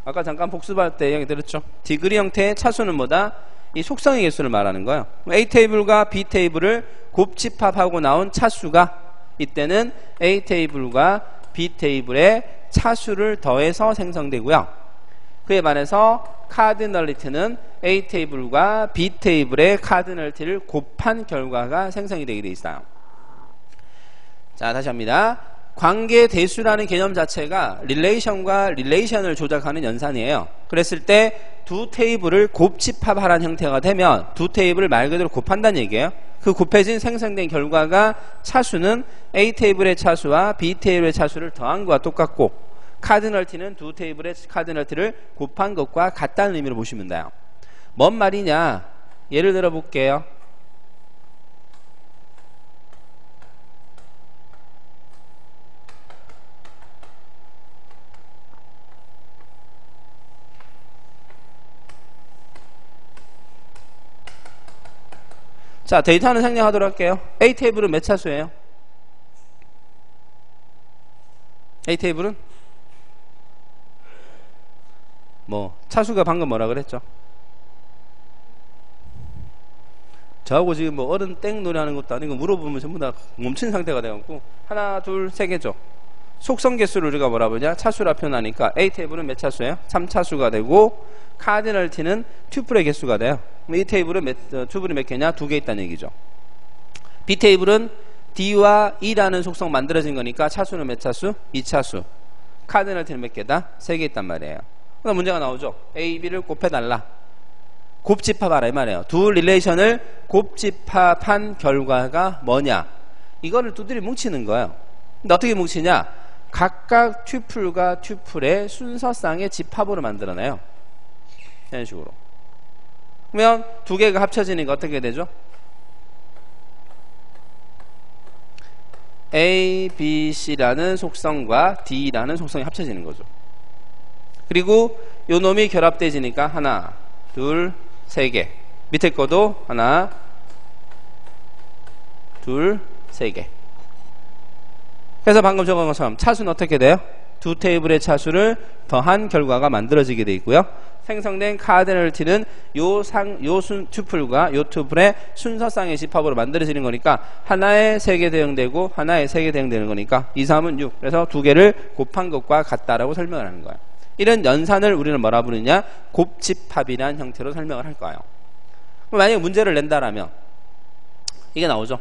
아까 잠깐 복습할 때 얘기 들었죠? 디그리 형태의 차수는 뭐다? 이 속성의 개수를 말하는 거예요. A 테이블과 B 테이블을 곱집합하고 나온 차수가 이때는 A 테이블과 B 테이블의 차수를 더해서 생성되고요. 그에 반해서 카디널리티는 A 테이블과 B 테이블의 카디널리티를 곱한 결과가 생성이 되게 돼 있어요. 자, 다시 합니다. 관계대수라는 개념 자체가 릴레이션과 릴레이션을 조작하는 연산이에요. 그랬을 때 두 테이블을 곱집합하라는 형태가 되면 두 테이블을 말 그대로 곱한다는 얘기예요. 그 곱해진 생성된 결과가 차수는 A 테이블의 차수와 B 테이블의 차수를 더한 것과 똑같고 카디널티는 두 테이블의 카디널티를 곱한 것과 같다는 의미로 보시면 돼요. 뭔 말이냐? 예를 들어 볼게요. 자, 데이터는 생략하도록 할게요. A 테이블은 몇 차수예요? A 테이블은? 뭐 차수가 방금 뭐라 그랬죠? 저하고 지금 뭐 어른 땡 노래하는 것도 아니고 물어보면 전부 다 멈춘 상태가 되었고 하나, 둘, 세 개죠. 속성 개수를 우리가 뭐라 부르냐? 차수라 표현하니까 A 테이블은 몇 차수예요? 3차수가 되고 카디널티는 튜플의 개수가 돼요. 이 테이블은 튜플이 몇 개냐? 2개 있다는 얘기죠. B 테이블은 D와 E라는 속성 만들어진 거니까 차수는 몇 차수? 2차수. 카드널 T는 몇 개다? 3개 있단 말이에요. 그럼 문제가 나오죠. A, B를 곱해달라. 곱집합하라 이 말이에요. 두 릴레이션을 곱집합한 결과가 뭐냐? 이거를 두들이 뭉치는 거예요. 근데 어떻게 뭉치냐? 각각 튜플과 튜플의 순서상의 집합으로 만들어내요. 이런 식으로. 그러면 두 개가 합쳐지니까 어떻게 되죠? A, B, C라는 속성과 D라는 속성이 합쳐지는 거죠. 그리고 요 놈이 결합돼지니까 하나, 둘, 세 개. 밑에 거도 하나, 둘, 세 개. 그래서 방금 적은 것처럼 차수는 어떻게 돼요? 두 테이블의 차수를 더한 결과가 만들어지게 돼 있고요. 생성된 카드널 T는 요 튜플과 요 튜플의 순서상의 집합으로 만들어지는 거니까 하나에 3개 대응되고 하나에 3개 대응되는 거니까 2, 3은 6. 그래서 두 개를 곱한 것과 같다라고 설명을 하는 거예요. 이런 연산을 우리는 뭐라 부르냐? 곱집합이라는 형태로 설명을 할 거예요. 만약에 문제를 낸다라면 이게 나오죠.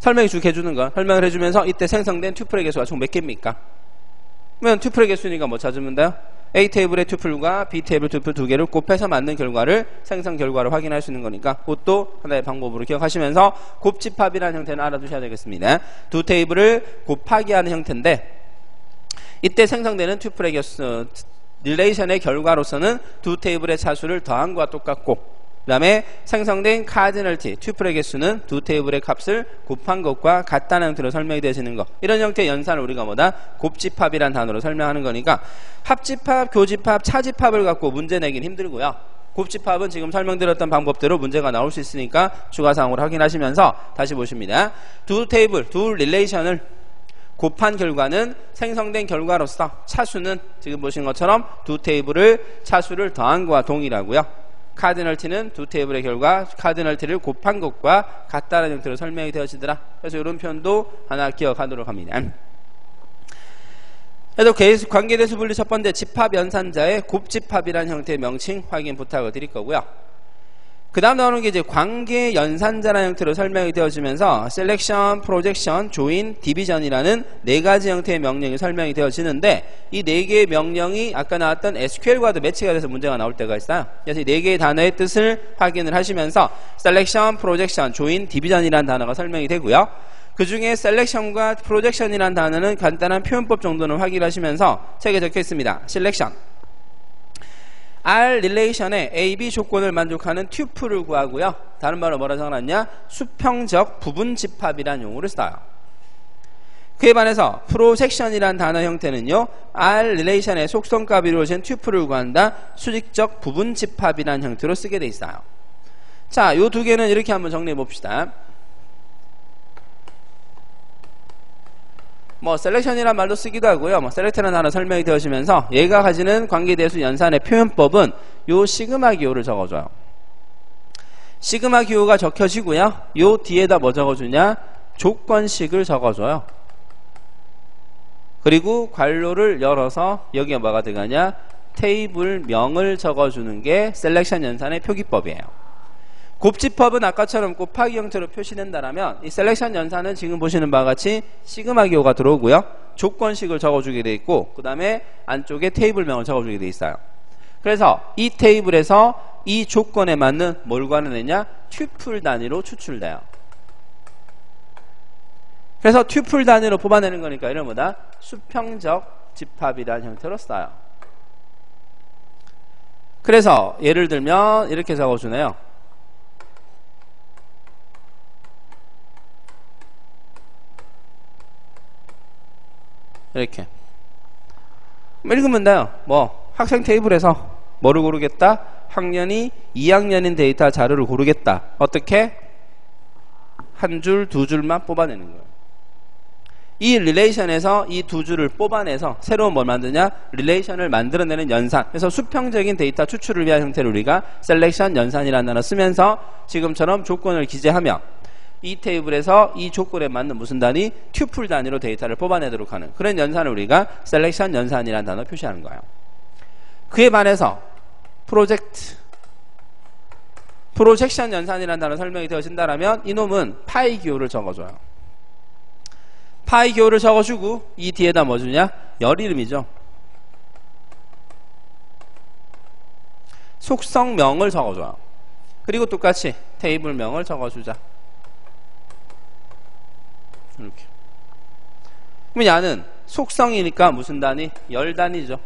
설명이 쭉 해주는 거. 설명을 해주면서 이때 생성된 튜플의 개수가 총 몇 개입니까? 그러면 튜플의 개수니까 뭐 찾으면 돼요? A 테이블의 튜플과 B 테이블 튜플 두 개를 곱해서 만든 결과를 생성 결과를 확인할 수 있는 거니까 그것도 하나의 방법으로 기억하시면서 곱집합이라는 형태는 알아두셔야 되겠습니다. 두 테이블을 곱하기 하는 형태인데 이때 생성되는 튜플의 개수 릴레이션의 결과로서는 두 테이블의 차수를 더한 것과 똑같고 그 다음에 생성된 카드널 T, 튜플의 개수는 두 테이블의 값을 곱한 것과 같다는 형태로 설명이 되시는 거. 이런 형태의 연산을 우리가 뭐다? 곱집합이라는 단어로 설명하는 거니까 합집합, 교집합, 차집합을 갖고 문제 내긴 힘들고요. 곱집합은 지금 설명드렸던 방법대로 문제가 나올 수 있으니까 추가사항으로 확인하시면서 다시 보십니다. 두 테이블, 두 릴레이션을 곱한 결과는 생성된 결과로서 차수는 지금 보신 것처럼 두 테이블을 차수를 더한 것과 동일하고요. 카드널 T는 두 테이블의 결과 카드널 T를 곱한 것과 같다는 형태로 설명이 되어지더라. 그래서 이런 표현도 하나 기억하도록 합니다. 그래서 관계대수 분리 첫 번째 집합 연산자의 곱집합이라는 형태의 명칭 확인 부탁을 드릴 거고요. 그 다음 나오는 게 이제 관계 연산자라는 형태로 설명이 되어지면서 셀렉션, 프로젝션, 조인, 디비전이라는 네 가지 형태의 명령이 설명이 되어지는데 이 네 개의 명령이 아까 나왔던 SQL과도 매치가 돼서 문제가 나올 때가 있어요. 그래서 이 네 개의 단어의 뜻을 확인을 하시면서 셀렉션, 프로젝션, 조인, 디비전이라는 단어가 설명이 되고요. 그 중에 셀렉션과 프로젝션이라는 단어는 간단한 표현법 정도는 확인하시면서 책에 적혀 있습니다. 셀렉션. R 릴레이션의 A, B 조건을 만족하는 튜플을 구하고요. 다른 말로 뭐라 적어놨냐? 수평적 부분 집합이라는 용어를 써요. 그에 반해서 프로젝션이라는 단어 형태는요. R 릴레이션의 속성값이 이루어진 튜플을 구한다. 수직적 부분 집합이라는 형태로 쓰게 돼 있어요. 자, 요 두 개는 이렇게 한번 정리해 봅시다. 뭐 셀렉션이라는 말도 쓰기도 하고요. 뭐 셀렉트라는 단어 설명이 되어지면서 얘가 가지는 관계대수 연산의 표현법은 요 시그마 기호를 적어줘요. 시그마 기호가 적혀지고요. 요 뒤에다 뭐 적어주냐? 조건식을 적어줘요. 그리고 괄호를 열어서 여기에 뭐가 들어가냐? 테이블명을 적어주는 게 셀렉션 연산의 표기법이에요. 곱집합은 아까처럼 곱하기 형태로 표시된다라면 이 셀렉션 연산은 지금 보시는 바와 같이 시그마 기호가 들어오고요. 조건식을 적어주게 돼 있고 그 다음에 안쪽에 테이블명을 적어주게 돼 있어요. 그래서 이 테이블에서 이 조건에 맞는 뭘 구하느냐? 튜플 단위로 추출돼요. 그래서 튜플 단위로 뽑아내는 거니까 이런 뭐다? 수평적 집합이라는 형태로 써요. 그래서 예를 들면 이렇게 적어주네요. 이렇게 읽으면 돼요. 뭐 학생 테이블에서 뭐를 고르겠다? 학년이 2학년인 데이터 자료를 고르겠다. 어떻게? 한 줄, 두 줄만 뽑아내는 거예요. 이 릴레이션에서 이 두 줄을 뽑아내서 새로운 뭘 만드냐? 릴레이션을 만들어내는 연산. 그래서 수평적인 데이터 추출을 위한 형태를 우리가 셀렉션 연산이라는 단어 쓰면서 지금처럼 조건을 기재하며 이 테이블에서 이 조건에 맞는 무슨 단위? 튜플 단위로 데이터를 뽑아내도록 하는 그런 연산을 우리가 셀렉션 연산이라는 단어 표시하는 거예요. 그에 반해서 프로젝션 연산이라는 단어 설명이 되어진다면 이놈은 파이 기호를 적어줘요. 파이 기호를 적어주고 이 뒤에다 뭐 주냐? 열 이름이죠. 속성명을 적어줘요. 그리고 똑같이 테이블명을 적어주자. 이렇게. 그럼 야는 속성이니까 무슨 단위? 열 단위죠.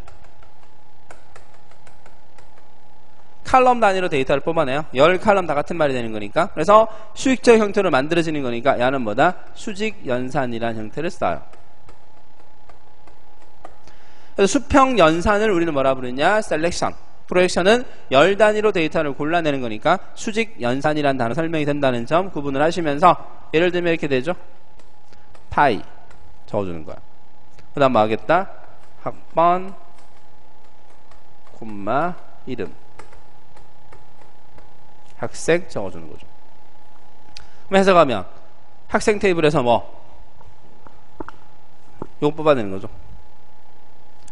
칼럼 단위로 데이터를 뽑아내요. 열 칼럼 다 같은 말이 되는 거니까. 그래서 수직적 형태로 만들어지는 거니까 야는 뭐다? 수직 연산이라는 형태를 써요. 그래서 수평 연산을 우리는 뭐라 부르냐? 셀렉션. 프로젝션은 열 단위로 데이터를 골라내는 거니까 수직 연산이라는 단어 설명이 된다는 점 구분을 하시면서 예를 들면 이렇게 되죠. 파이 적어주는 거야. 그 다음 뭐 하겠다? 학번 콤마 이름 학생 적어주는 거죠. 그럼 해석하면 학생 테이블에서 뭐 요거 뽑아내는 거죠.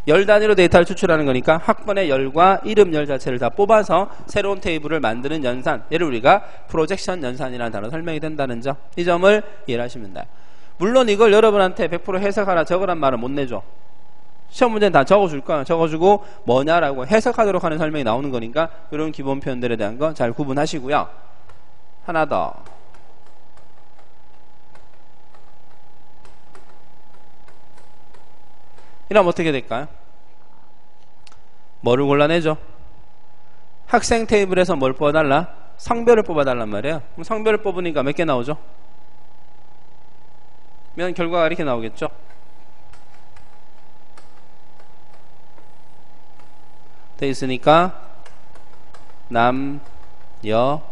열 단위로 데이터를 추출하는 거니까 학번의 열과 이름 열 자체를 다 뽑아서 새로운 테이블을 만드는 연산, 얘를 우리가 프로젝션 연산이라는 단어 설명이 된다는 점, 이 점을 이해하시면 돼요. 물론 이걸 여러분한테 100% 해석하라 적으란 말은 못 내줘. 시험 문제는 다 적어줄 거야. 적어주고 뭐냐라고 해석하도록 하는 설명이 나오는 거니까 이런 기본 표현들에 대한 거 잘 구분하시고요. 하나 더. 이러면 어떻게 될까요? 뭐를 골라내죠? 학생 테이블에서 뭘 뽑아달라? 성별을 뽑아달란 말이에요. 그럼 성별을 뽑으니까 몇 개 나오죠? 면 결과가 이렇게 나오겠죠? 돼 있으니까 남, 여,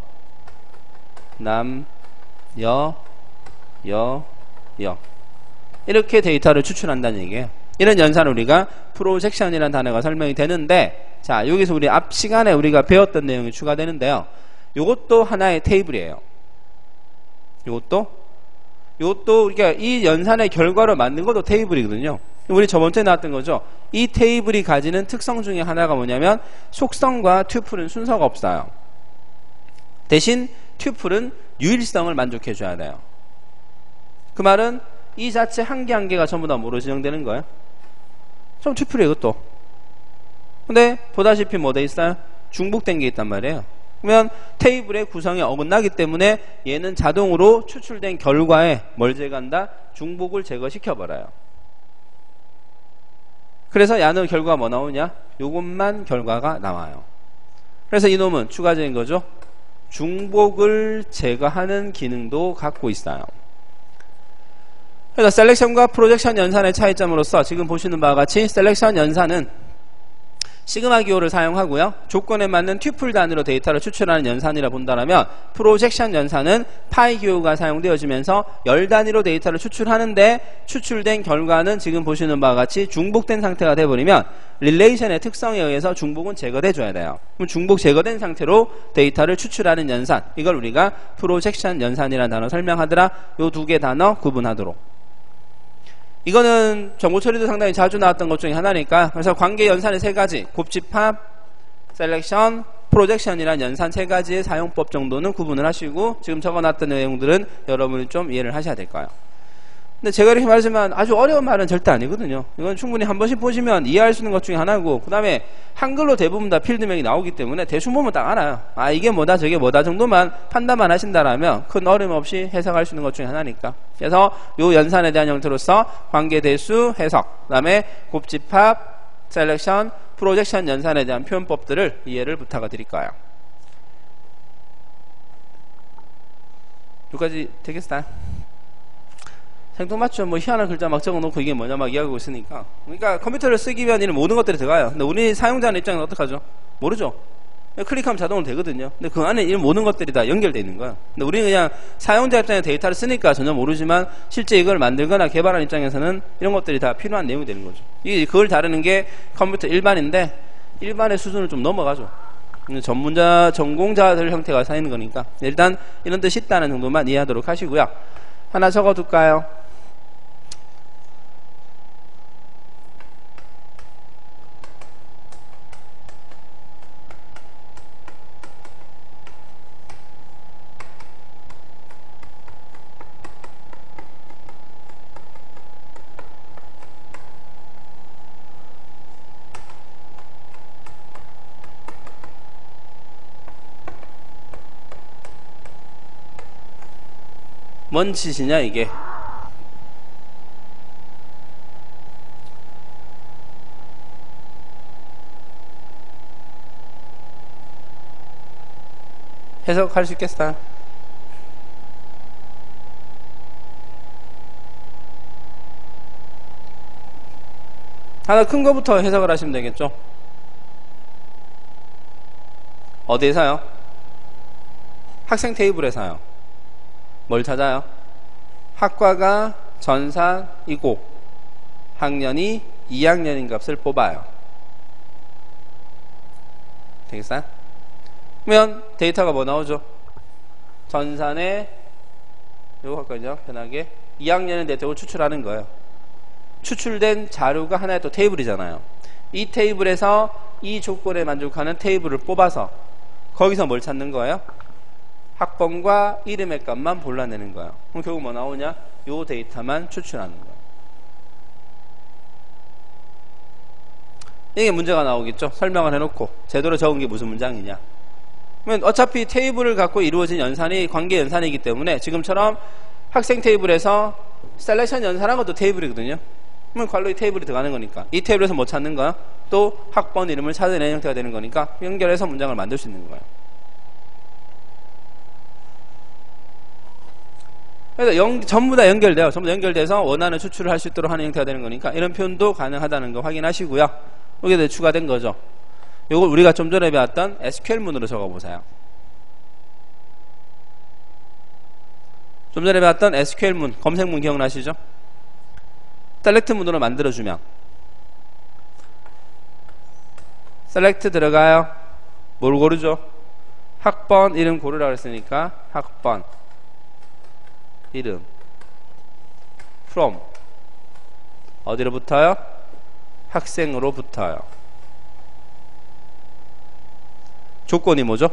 이렇게 데이터를 추출한다는 얘기예요. 이런 연산을 우리가 프로젝션이라는 단어가 설명이 되는데, 자, 여기서 우리 앞 시간에 우리가 배웠던 내용이 추가되는데요. 요것도 하나의 테이블이에요. 요것도 우리가 이 연산의 결과로 만든 것도 테이블이거든요. 우리 저번주에 나왔던 거죠. 이 테이블이 가지는 특성 중에 하나가 뭐냐면 속성과 튜플은 순서가 없어요. 대신 튜플은 유일성을 만족해 줘야 돼요. 그 말은 이 자체 한 개 한 개가 전부 다 뭐로 지정되는 거예요? 좀 튜플이에요, 이것도. 근데 보다시피 뭐 돼 있어요? 중복된 게 있단 말이에요. 그러면 테이블의 구성에 어긋나기 때문에 얘는 자동으로 추출된 결과에 뭘 제거한다? 중복을 제거시켜버려요. 그래서 야는 결과가 뭐 나오냐? 요것만 결과가 나와요. 그래서 이놈은 추가적인 거죠. 중복을 제거하는 기능도 갖고 있어요. 그래서 셀렉션과 프로젝션 연산의 차이점으로서 지금 보시는 바와 같이 셀렉션 연산은 시그마 기호를 사용하고요. 조건에 맞는 튜플 단위로 데이터를 추출하는 연산이라 본다면 프로젝션 연산은 파이 기호가 사용되어지면서 열 단위로 데이터를 추출하는데 추출된 결과는 지금 보시는 바와 같이 중복된 상태가 돼버리면 릴레이션의 특성에 의해서 중복은 제거돼 줘야 돼요. 그럼 중복 제거된 상태로 데이터를 추출하는 연산, 이걸 우리가 프로젝션 연산이라는 단어 설명하더라. 요 두 개 단어 구분하도록. 이거는 정보 처리도 상당히 자주 나왔던 것 중에 하나니까, 그래서 관계 연산의 세 가지, 곱집합, 셀렉션, 프로젝션이란 연산 세 가지의 사용법 정도는 구분을 하시고 지금 적어놨던 내용들은 여러분이 좀 이해를 하셔야 될 거예요. 근데 제가 이렇게 말하지만 아주 어려운 말은 절대 아니거든요. 이건 충분히 한 번씩 보시면 이해할 수 있는 것 중에 하나고, 그 다음에 한글로 대부분 다 필드명이 나오기 때문에 대충 보면 딱 알아요. 아, 이게 뭐다 저게 뭐다 정도만 판단만 하신다라면 큰 어려움 없이 해석할 수 있는 것 중에 하나니까. 그래서 요 연산에 대한 형태로서 관계대수 해석, 그 다음에 곱집합, 셀렉션, 프로젝션 연산에 대한 표현법들을 이해를 부탁을 드릴까요? 여기까지 되겠어요? 생뚱맞죠? 뭐 희한한 글자 막 적어놓고 이게 뭐냐 막 이야기하고 있으니까. 그러니까 컴퓨터를 쓰기 위한 이런 모든 것들이 들어가요. 근데 우리 사용자는 입장에서 어떡하죠? 모르죠? 클릭하면 자동으로 되거든요. 근데 그 안에 이런 모든 것들이 다 연결되어 있는 거야. 근데 우리는 그냥 사용자 입장에 데이터를 쓰니까 전혀 모르지만 실제 이걸 만들거나 개발하는 입장에서는 이런 것들이 다 필요한 내용이 되는 거죠. 이게 그걸 다루는 게 컴퓨터 일반인데 일반의 수준을 좀 넘어가죠. 전문자, 전공자들 형태가 쌓이는 거니까 일단 이런 뜻이 있다는 정도만 이해하도록 하시고요. 하나 적어둘까요? 뭔 짓이냐 이게. 해석할 수 있겠어요? 하나 큰 거부터 해석을 하시면 되겠죠? 어디에서요? 학생 테이블에서요. 뭘 찾아요? 학과가 전산이고 학년이 2학년인 값을 뽑아요. 되겠어요? 그러면 데이터가 뭐 나오죠? 전산에 요거 할까요? 편하게 2학년의 데이터를 추출하는 거예요. 추출된 자료가 하나의 또 테이블이잖아요. 이 테이블에서 이 조건에 만족하는 테이블을 뽑아서 거기서 뭘 찾는 거예요? 학번과 이름의 값만 골라내는 거예요. 그럼 결국 뭐 나오냐? 요 데이터만 추출하는 거예요. 이게 문제가 나오겠죠? 설명을 해놓고 제대로 적은 게 무슨 문장이냐? 그러면 어차피 테이블을 갖고 이루어진 연산이 관계 연산이기 때문에 지금처럼 학생 테이블에서 셀렉션 연산한 것도 테이블이거든요. 그러면 관로의 테이블이 들어가는 거니까 이 테이블에서 뭐 찾는 거야? 또 학번 이름을 찾아내는 형태가 되는 거니까 연결해서 문장을 만들 수 있는 거예요. 그래서 전부 다 연결돼요. 전부 다 연결돼서 원하는 추출을 할 수 있도록 하는 형태가 되는 거니까 이런 표현도 가능하다는 거 확인하시고요. 여기에 추가된 거죠. 이걸 우리가 좀 전에 배웠던 SQL문으로 적어보세요. 좀 전에 배웠던 SQL문, 검색문 기억나시죠? 셀렉트 문으로 만들어주면 셀렉트 들어가요. 뭘 고르죠? 학번 이름 고르라고 했으니까 학번 이름 from 어디로 붙어요? 학생으로 붙어요. 조건이 뭐죠?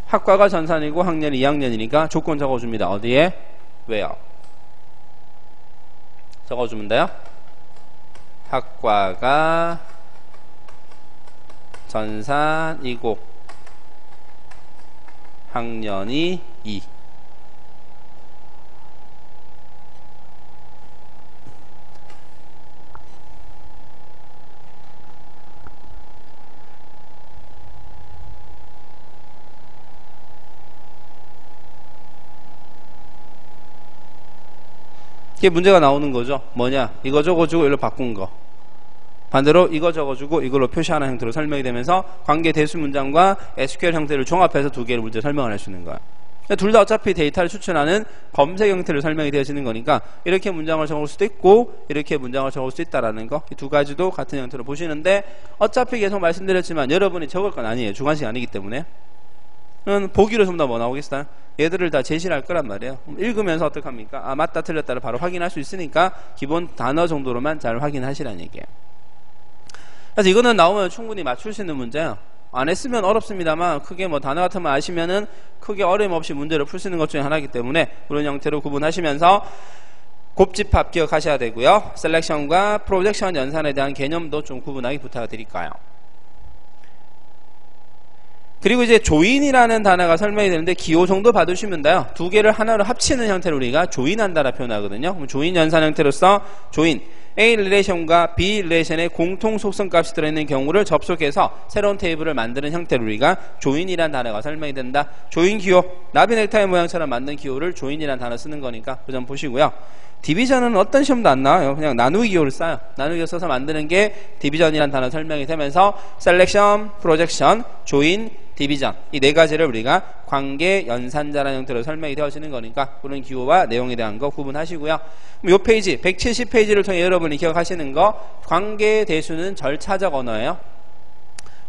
학과가 전산이고 학년이 2학년이니까 조건 적어줍니다. 어디에? where 적어주면 돼요. 학과가 전산이고 학년이 2. 이게 문제가 나오는 거죠. 뭐냐? 이거 적어주고 이걸로 바꾼 거. 반대로 이거 적어주고 이걸로 표시하는 형태로 설명이 되면서 관계 대수 문장과 SQL 형태를 종합해서 두 개의 문제 설명을 할 수 있는 거야. 둘 다 어차피 데이터를 추출하는 검색 형태로 설명이 되어지는 거니까 이렇게 문장을 적을 수도 있고 이렇게 문장을 적을 수 있다라는 거. 이 두 가지도 같은 형태로 보시는데 어차피 계속 말씀드렸지만 여러분이 적을 건 아니에요. 주관식이 아니기 때문에. 보기로 전부 다 뭐 나오겠어요? 얘들을 다 제시를 할 거란 말이에요. 읽으면서 어떡합니까? 아, 맞다 틀렸다를 바로 확인할 수 있으니까 기본 단어 정도로만 잘 확인하시라는 얘기예요. 그래서 이거는 나오면 충분히 맞출 수 있는 문제예요. 안 했으면 어렵습니다만 크게 뭐 단어 같은 거 아시면은 크게 어려움 없이 문제를 풀 수 있는 것 중에 하나이기 때문에 그런 형태로 구분하시면서 곱집합 기억하셔야 되고요. 셀렉션과 프로젝션 연산에 대한 개념도 좀 구분하기 부탁드릴까요? 그리고 이제 조인이라는 단어가 설명이 되는데 기호 정도 받으시면 돼요. 두 개를 하나로 합치는 형태로 우리가 조인한다라 표현하거든요. 그럼 조인 연산 형태로서 조인 A 릴레이션과 B 릴레이션의 공통 속성값이 들어있는 경우를 접속해서 새로운 테이블을 만드는 형태로 우리가 조인이라는 단어가 설명이 된다. 조인 기호, 나비 넥타이 모양처럼 만든 기호를 조인이라는 단어 쓰는 거니까 그 점 보시고요. 디비전은 어떤 시험도 안 나와요. 그냥 나누기 기호를 써요. 나누기 기호 써서 만드는 게 디비전이라는 단어 설명이 되면서 셀렉션, 프로젝션, 조인, 디비전 이 네 가지를 우리가 관계 연산자라는 형태로 설명이 되어지는 거니까 그런 기호와 내용에 대한 거 구분하시고요. 이 페이지 170페이지를 통해 여러분이 기억하시는 거 관계 대수는 절차적 언어예요.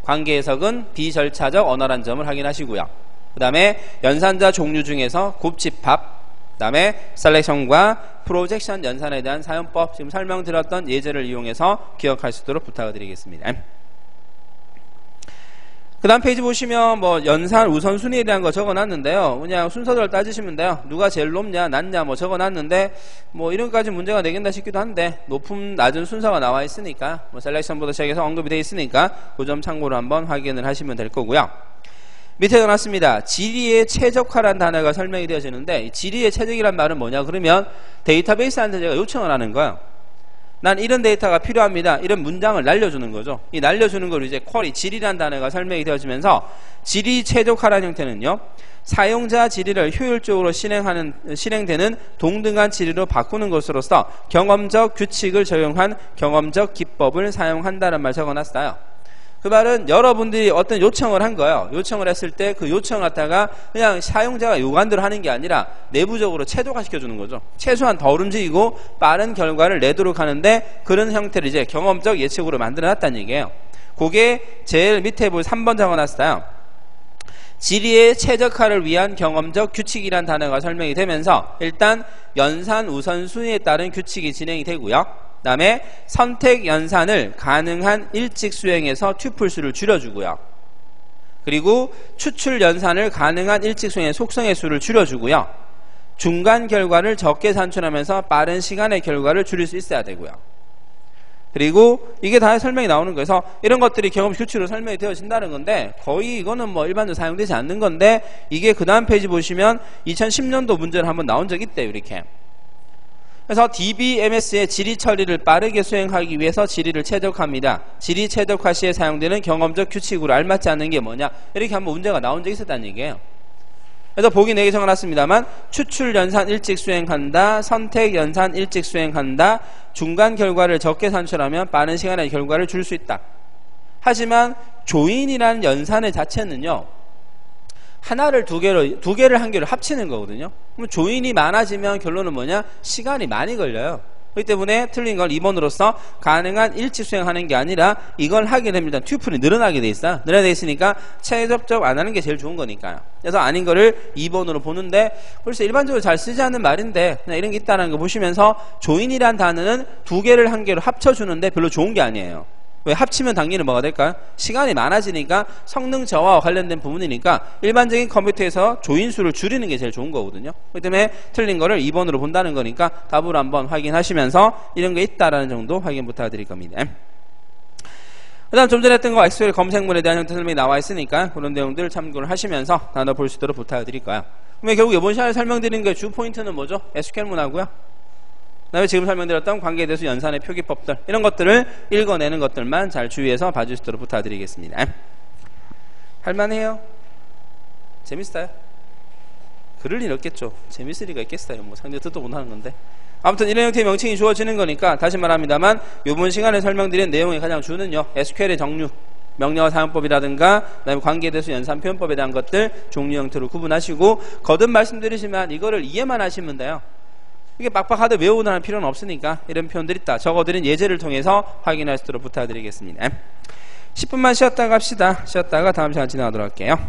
관계 해석은 비절차적 언어란 점을 확인하시고요. 그 다음에 연산자 종류 중에서 곱집합, 그 다음에 셀렉션과 프로젝션 연산에 대한 사용법 지금 설명드렸던 예제를 이용해서 기억할 수 있도록 부탁을 드리겠습니다. 그 다음 페이지 보시면 뭐 연산 우선순위에 대한 거 적어놨는데요. 그냥 순서대로 따지시면 돼요. 누가 제일 높냐 낮냐 뭐 적어놨는데 뭐 이런까지 문제가 되겠다 싶기도 한데 높은 낮은 순서가 나와 있으니까 뭐 셀렉션부터 시작해서 언급이 되어 있으니까 그 점 참고로 한번 확인을 하시면 될 거고요. 밑에 적어놨습니다. 지리에 최적화란 단어가 설명이 되어지는데 이 지리에 최적이란 말은 뭐냐 그러면 데이터베이스한테 제가 요청을 하는 거예요. 난 이런 데이터가 필요합니다. 이런 문장을 날려주는 거죠. 이 날려주는 걸 이제 쿼리, 지리란 단어가 설명이 되어지면서 지리 최적화라는 형태는요. 사용자 지리를 효율적으로 실행되는 동등한 지리로 바꾸는 것으로서 경험적 규칙을 적용한 경험적 기법을 사용한다는 말 적어놨어요. 그 말은 여러분들이 어떤 요청을 한 거예요. 요청을 했을 때 그 요청을 갖다가 그냥 사용자가 요구한 대로 하는 게 아니라 내부적으로 최적화시켜주는 거죠. 최소한 덜 움직이고 빠른 결과를 내도록 하는데 그런 형태를 이제 경험적 예측으로 만들어놨다는 얘기예요. 그게 제일 밑에 볼 3번 적어놨어요. 지리의 최적화를 위한 경험적 규칙이란 단어가 설명이 되면서 일단 연산 우선순위에 따른 규칙이 진행이 되고요. 그 다음에 선택 연산을 가능한 일찍 수행해서 튜플 수를 줄여주고요. 그리고 추출 연산을 가능한 일찍 수행의 속성의 수를 줄여주고요. 중간 결과를 적게 산출하면서 빠른 시간의 결과를 줄일 수 있어야 되고요. 그리고 이게 다 설명이 나오는 거예요. 그래서 이런 것들이 경험 규칙으로 설명이 되어진다는 건데 거의 이거는 뭐 일반적으로 사용되지 않는 건데 이게 그 다음 페이지 보시면 2010년도 문제를 한번 나온 적이 있대요. 이렇게. 그래서 DBMS의 지리 처리를 빠르게 수행하기 위해서 지리를 최적화합니다. 지리 최적화 시에 사용되는 경험적 규칙으로 알맞지 않는 게 뭐냐 이렇게 한번 문제가 나온 적이 있었다는 얘기예요. 그래서 보기 4개 적어놨습니다만 추출 연산 일찍 수행한다, 선택 연산 일찍 수행한다, 중간 결과를 적게 산출하면 빠른 시간에 결과를 줄 수 있다. 하지만 조인이라는 연산의 자체는요. 하나를 두 개를 한 개로 합치는 거거든요. 그럼 조인이 많아지면 결론은 뭐냐? 시간이 많이 걸려요. 그렇기 때문에 틀린 걸 2번으로서 가능한 일찍 수행하는 게 아니라 이걸 하게 됩니다. 튜플이 늘어나게 돼 있어요. 늘어나게 있으니까 최적적 안 하는 게 제일 좋은 거니까요. 그래서 아닌 거를 2번으로 보는데 글쎄 일반적으로 잘 쓰지 않는 말인데 그냥 이런 게 있다는 거 보시면서 조인이란 단어는 두 개를 한 개로 합쳐주는데 별로 좋은 게 아니에요. 왜? 합치면 당연히 뭐가 될까요? 시간이 많아지니까 성능 저하와 관련된 부분이니까 일반적인 컴퓨터에서 조인수를 줄이는 게 제일 좋은 거거든요. 그렇기 때문에 틀린 거를 2번으로 본다는 거니까 답을 한번 확인하시면서 이런 게 있다라는 정도 확인 부탁드릴 겁니다. 그 다음 좀 전에 했던 거 SQL 검색문에 대한 형태 설명이 나와 있으니까 그런 내용들을 참고를 하시면서 단어 볼 수 있도록 부탁드릴 거예요. 그러면 결국 이번 시간에 설명드린 게 주 포인트는 뭐죠? SQL문하고요. 그 다음에 지금 설명드렸던 관계대수 연산의 표기법들 이런 것들을 읽어내는 것들만 잘 주의해서 봐주시도록 부탁드리겠습니다. 할만해요? 재밌어요? 그럴 일 없겠죠. 재밌을 리가 있겠어요. 뭐 상대 뜻도 못하는 건데. 아무튼 이런 형태의 명칭이 주어지는 거니까 다시 말합니다만 이번 시간에 설명드린 내용의 가장 주는요. SQL의 정류, 명령어 사용법이라든가 그다음에 관계대수 연산 표현법에 대한 것들 종류 형태로 구분하시고 거듭 말씀드리지만 이거를 이해만 하시면 돼요. 이게 빡빡하게 외우는 필요는 없으니까 이런 표현들 있다. 적어드린 예제를 통해서 확인하시도록 부탁드리겠습니다. 10분만 쉬었다가 합시다. 쉬었다가 다음 시간 진행하도록 할게요.